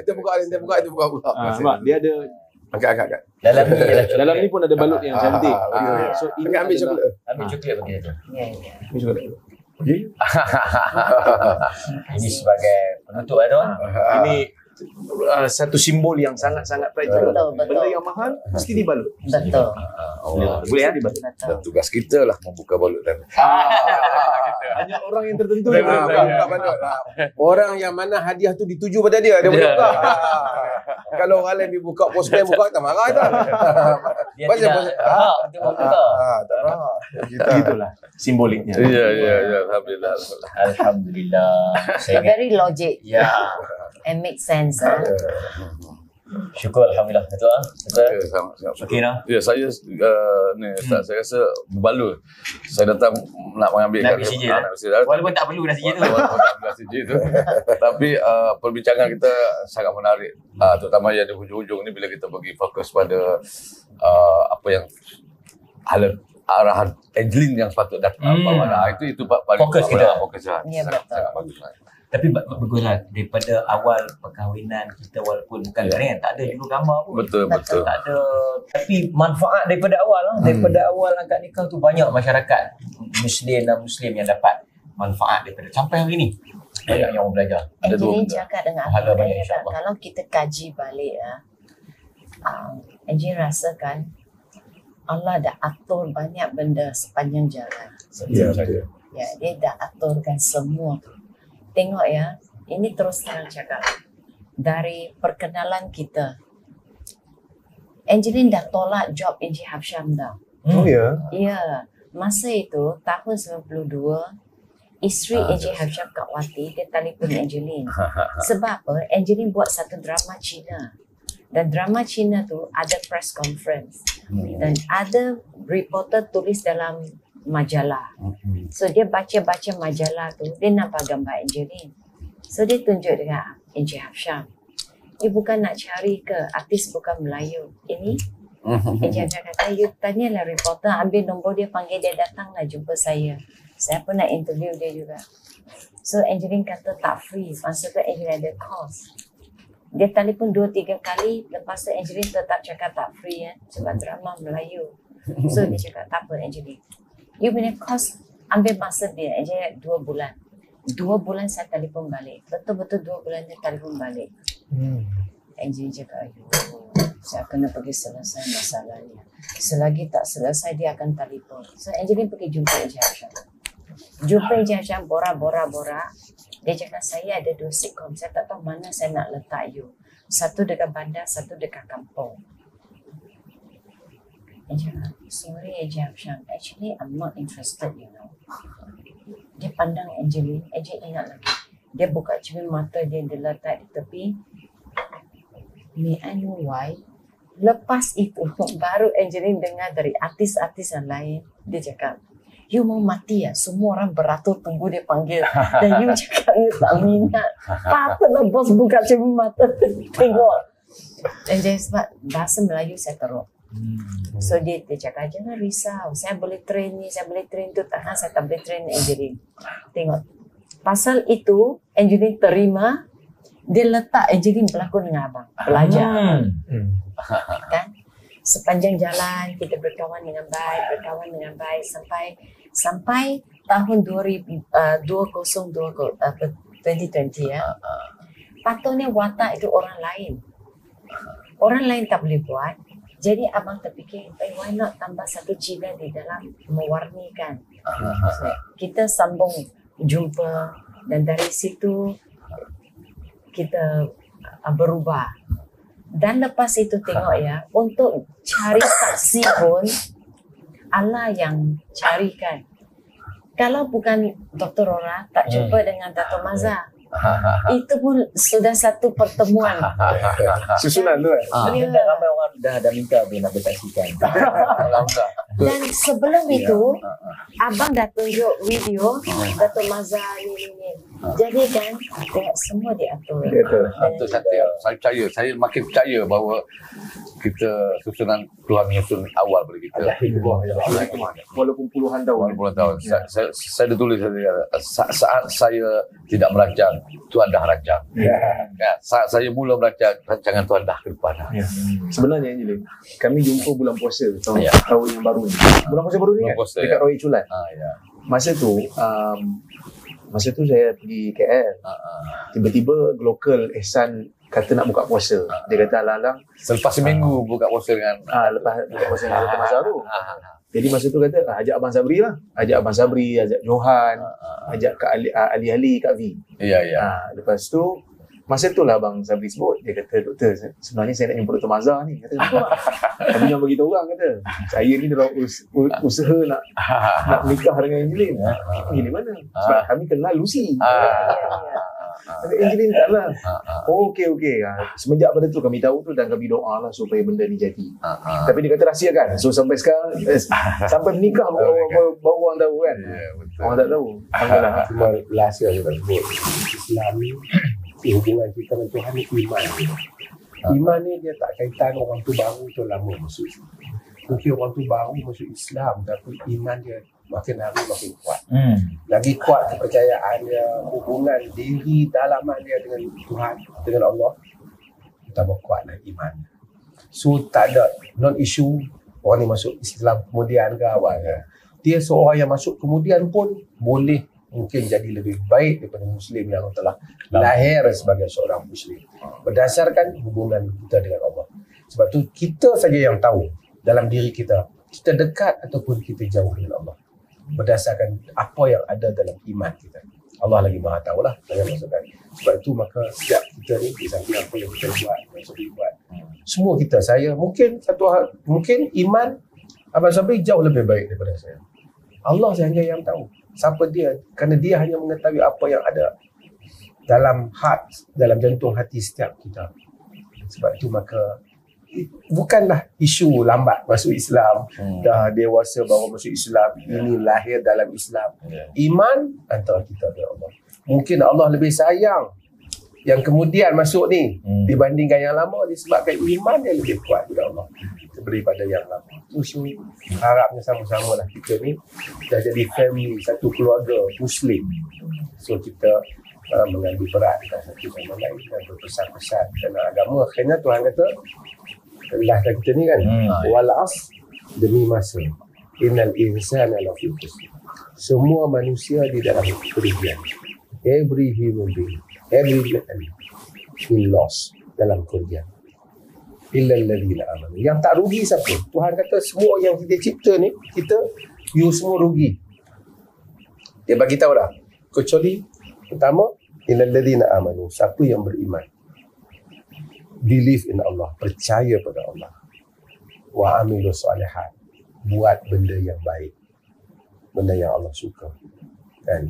Kita buka pula. Sebab dia ada agak. dalam ni pun ada balut yang cantik. So ini ambil coklat. Ambil coklat bagi dia tu. Ambil coklat. Ini sebagai penutup tu. Ini satu simbol yang sangat-sangat practical. Betul. Benda yang mahal mesti dibalut. Betul. Boleh ya dibalut. Dan tugas kita lah membuka balut dan Hanya orang yang tertentu Buka yang balut. Orang yang mana hadiah tu dituju pada dia boleh buka. Kalau orang lain buka postman buka tak marah tak. Dia tidak untuk membuka. Tak marah. Itulah simboliknya. ya alhamdulillah. Alhamdulillah. Very logic Ya. and make sense. Syukur Alhamdulillah. Betul ah. Ya, sama-sama. Okey nah. Ya, saya ni Ustaz, saya rasa berbaloi. Saya datang nak mengambil Nak ambil sijil, Walaupun tak perlu dah sijil tu. Tapi perbincangan kita sangat menarik. Terutama yang di hujung-hujung ni bila kita bagi fokus pada apa yang arahan Angeline yang sepatut datang. Itu paling Fokus kita. Ya, betul. Sangat bagus. Tapi baguslah daripada awal perkahwinan kita walaupun bukan kan tak ada jurugama pun. Betul. Tak ada, tapi manfaat daripada awal daripada awal akad nikah tu banyak masyarakat Muslim dan Muslim yang dapat manfaat daripada sampai hari ni. Banyak yang orang belajar. Ada dua Angeline benda. cakap dengan Pahala aku, banyak, dia insyaAllah. kalau kita kaji balik Angeline rasakan Allah dah atur banyak benda sepanjang jalan. Ya, dia dah aturkan semua tu. Tengok ya, ini terus terang cakap. Dari perkenalan kita, Angeline dah tolak job Encik Hafsyam dah. Oh ya. Ya, masa itu tahun 92, isteri Encik Hafsyam Kak Wati, dia telefon Angeline. Sebab apa? Angeline buat satu drama Cina. Dan drama Cina tu ada press conference. Dan ada reporter tulis dalam majalah. So dia baca-baca majalah tu, dia nampak gambar Angeline. So dia tunjuk dengan Encik Hafsyam. You bukan nak cari ke artis bukan Melayu? Ini Encik Hafsyam kata, you tanyalah reporter, ambil nombor dia, panggil dia datanglah jumpa saya. Saya pun nak interview dia juga. So Angeline kata tak free. Masa tu Angeline ada course. Dia telefon 2-3 kali, lepas tu Angeline tetap cakap tak free sebab drama Melayu. So dia cakap tak apa Angeline. You punya course ambil masa dia Angeline 2 bulan. 2 bulan saya telefon balik. Betul-betul 2 bulan dia telefon balik. Angeline cakap, saya kena pergi selesai masalahnya. Selagi tak selesai dia akan telefon. So Angeline pergi jumpa Encik Hafsyam. Jumpa Encik Hafsyam, bora. Dia cakap, saya ada 2 sitcom. Saya tak tahu mana saya nak letak you. Satu dekat bandar, satu dekat kampung. Encik cakap, sorry Encik Hafsyam. Actually, I'm not interested, you know. Dia pandang Angeline. Angeline ingat lagi. Dia buka cermin mata dia letak di tepi. may I know why? Lepas itu, baru Angeline dengar dari artis-artis yang lain, dia cakap, you mau mati ya? Semua orang beratur tunggu dia panggil. Dan you cakap, you tak minat. Patutlah bos buka cermin mata, tengok. Dan jadi sebab bahasa Melayu saya teruk. So dia cakap, jangan risau, saya boleh train ni, saya boleh train tu. Tahan, saya tak boleh train Angeline. Tengok. Pasal itu, Angeline terima, dia letak Angeline berlakon dengan abang. Belajar. Kan? Sepanjang jalan kita berkawan dengan baik sampai tahun 2020 ya. Patutnya watak itu orang lain tak boleh buat. Jadi abang terfikir, why not tambah satu cila di dalam mewarnikan. So, kita sambung jumpa dan dari situ kita berubah. Dan lepas itu tengok ya, untuk cari saksi pun Allah yang carikan. Kalau bukan Dr. Rora tak jumpa dengan Dato' Maza, itu pun sudah satu pertemuan. Susunan tu Dia dah ramai orang dah minta nak bersaksikan. Dan sebelum itu, abang dah tunjuk video Dato' Maza ni. Jadi kan, tengok semua diatur. Itu saya makin percaya bahawa kita susunan Tuhan menyusun awal pada kita. walaupun puluhan tahun. Saya dah tulis saat saya tidak merancang, Tuhan dah rancang. Saat saya mula merancang, rancangan Tuhan dah ke depan. Sebenarnya Angeline, kami jumpa bulan puasa tahun yang baru ni. Bulan puasa baru ni Bulan kan? puasa, Dekat Roy Culat. Masa tu saya pergi KL. Tiba-tiba lokal Ehsan kata nak buka puasa. Dia kata alang-alang Selepas seminggu buka puasa dengan lepas buka puasa dengan Dato' Maza tu. Jadi masa tu kata ajak Abang Sabri lah. Ajak Abang Sabri, ajak Johan, ajak Kak Ali, Kak V. Ya. Lepas tu masa tu lah Abang Sabri sebut, dia kata, doktor sebenarnya saya nak jumpa Dr. Maza ni. Kata, tapi jangan beritahu orang, kata saya ni dalam usaha nak nikah dengan Angeline. Angeline mana? Sebab kami kenal Lucy. Kata Angeline tak lah. Okey. Semenjak pada tu kami tahu tu dan kami doa lah supaya benda ni jadi. Tapi dia kata rahsia kan. So sampai sekarang sampai menikah baru orang tahu kan. Orang tak tahu. Alhamdulillah. Cuma rahsia je kan. Islam ni hubungan kita dengan Tuhan ni iman. Iman ni dia tak kaitan orang tu baru tu lama masuk Islam. Mungkin orang tu baru masuk Islam tapi iman dia makin hari makin kuat. Lagi kuat kepercayaan dia, hubungan diri dalaman dia dengan Tuhan, dengan Allah, tambah kuatlah iman. So tak ada non-issue orang ni masuk Islam kemudian ke awal ke. Dia seorang yang masuk kemudian pun boleh mungkin jadi lebih baik daripada Muslim yang telah lahir sebagai seorang Muslim berdasarkan hubungan kita dengan Allah. Sebab tu kita saja yang tahu dalam diri kita dekat ataupun kita jauh dengan Allah berdasarkan apa yang ada dalam iman kita. Allah lagi maha tahu lah. Maksudkan. Sebab itu maka setiap kita ni di samping apa yang kita buat, semua kita, saya mungkin mungkin iman Abang Sabri jauh lebih baik daripada saya. Allah sahaja yang tahu siapa dia, kerana dia hanya mengetahui apa yang ada dalam jantung hati setiap kita. Sebab itu maka bukanlah isu lambat masuk Islam, dah dewasa baru masuk Islam, ini lahir dalam Islam. Iman antara kita dengan Allah. Mungkin Allah lebih sayang yang kemudian masuk ni dibandingkan yang lama disebabkan iman yang lebih kuat dengan Allah daripada yang lama. So harapnya sama-sama lah kita ni dah jadi family, satu keluarga Muslim. So kita mengambil berat satu sama lain dan berpesan-pesan dalam agama. Kerana Tuhan kata lah kita ni kan, wal as, demi masa, innal insana lafi khusr. Semua manusia di dalam kerugian. Every human being, every man will loss dalam kerugian. Illa alladhina amanu. Yang tak rugi siapa? Tuhan kata semua yang kita cipta ni, you semua rugi. Dia bagi tahu dah. Kecuali pertama, illa alladhina amanu. Siapa yang beriman, believe in Allah, percaya pada Allah, wa amilu salihat, buat benda yang baik, benda yang Allah suka, dan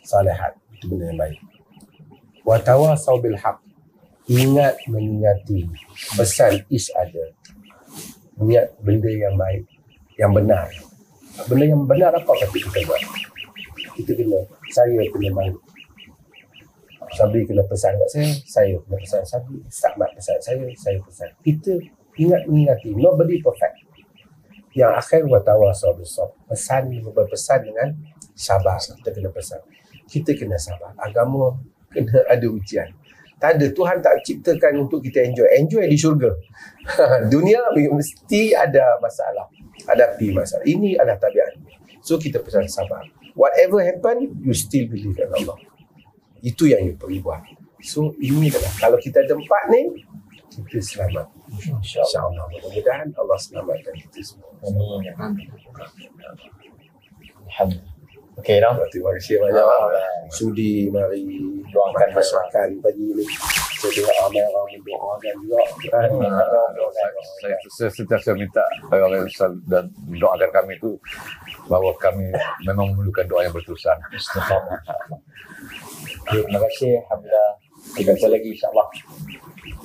salihat itu benda yang baik, wa tawasau bil haq, ingat mengingati pesan each other. Ingat benda yang baik, yang benar. Benda yang benar apa kata kita buat? Kita kena, saya kena baik. Sabri kena pesan kat saya kena pesan Sabri. Stakmat pesan saya pesan. Kita ingat mengingati. Nobody perfect. Yang akhir wa tawasau bis-sabr. Berpesan dengan sabar. Kita kena pesan. Kita kena sabar. Agama kena ada ujian. Tak ada, Tuhan tak ciptakan untuk kita enjoy. Enjoy di syurga. Dunia mesti ada masalah. Hadapi masalah. Ini adalah tabiat. So kita pesan sabar. Whatever happen, you still believe in Allah. Itu yang you perlu buat. So ini adalah, kalau kita ada 4 ni, kita selamat. InsyaAllah. Mudah-mudahan Allah selamatkan kita semua. Alhamdulillah. Okey dah. Terima kasih banyak. Sudi mari Doakan masakan pagi ni. Saya ramai orang mendoakan juga. Saya sentiasa minta orang dan doakan kami itu bahawa kami memang memerlukan doa yang berterusan. Okay, terima kasih. Alhamdulillah. Kita jumpa lagi insyaAllah.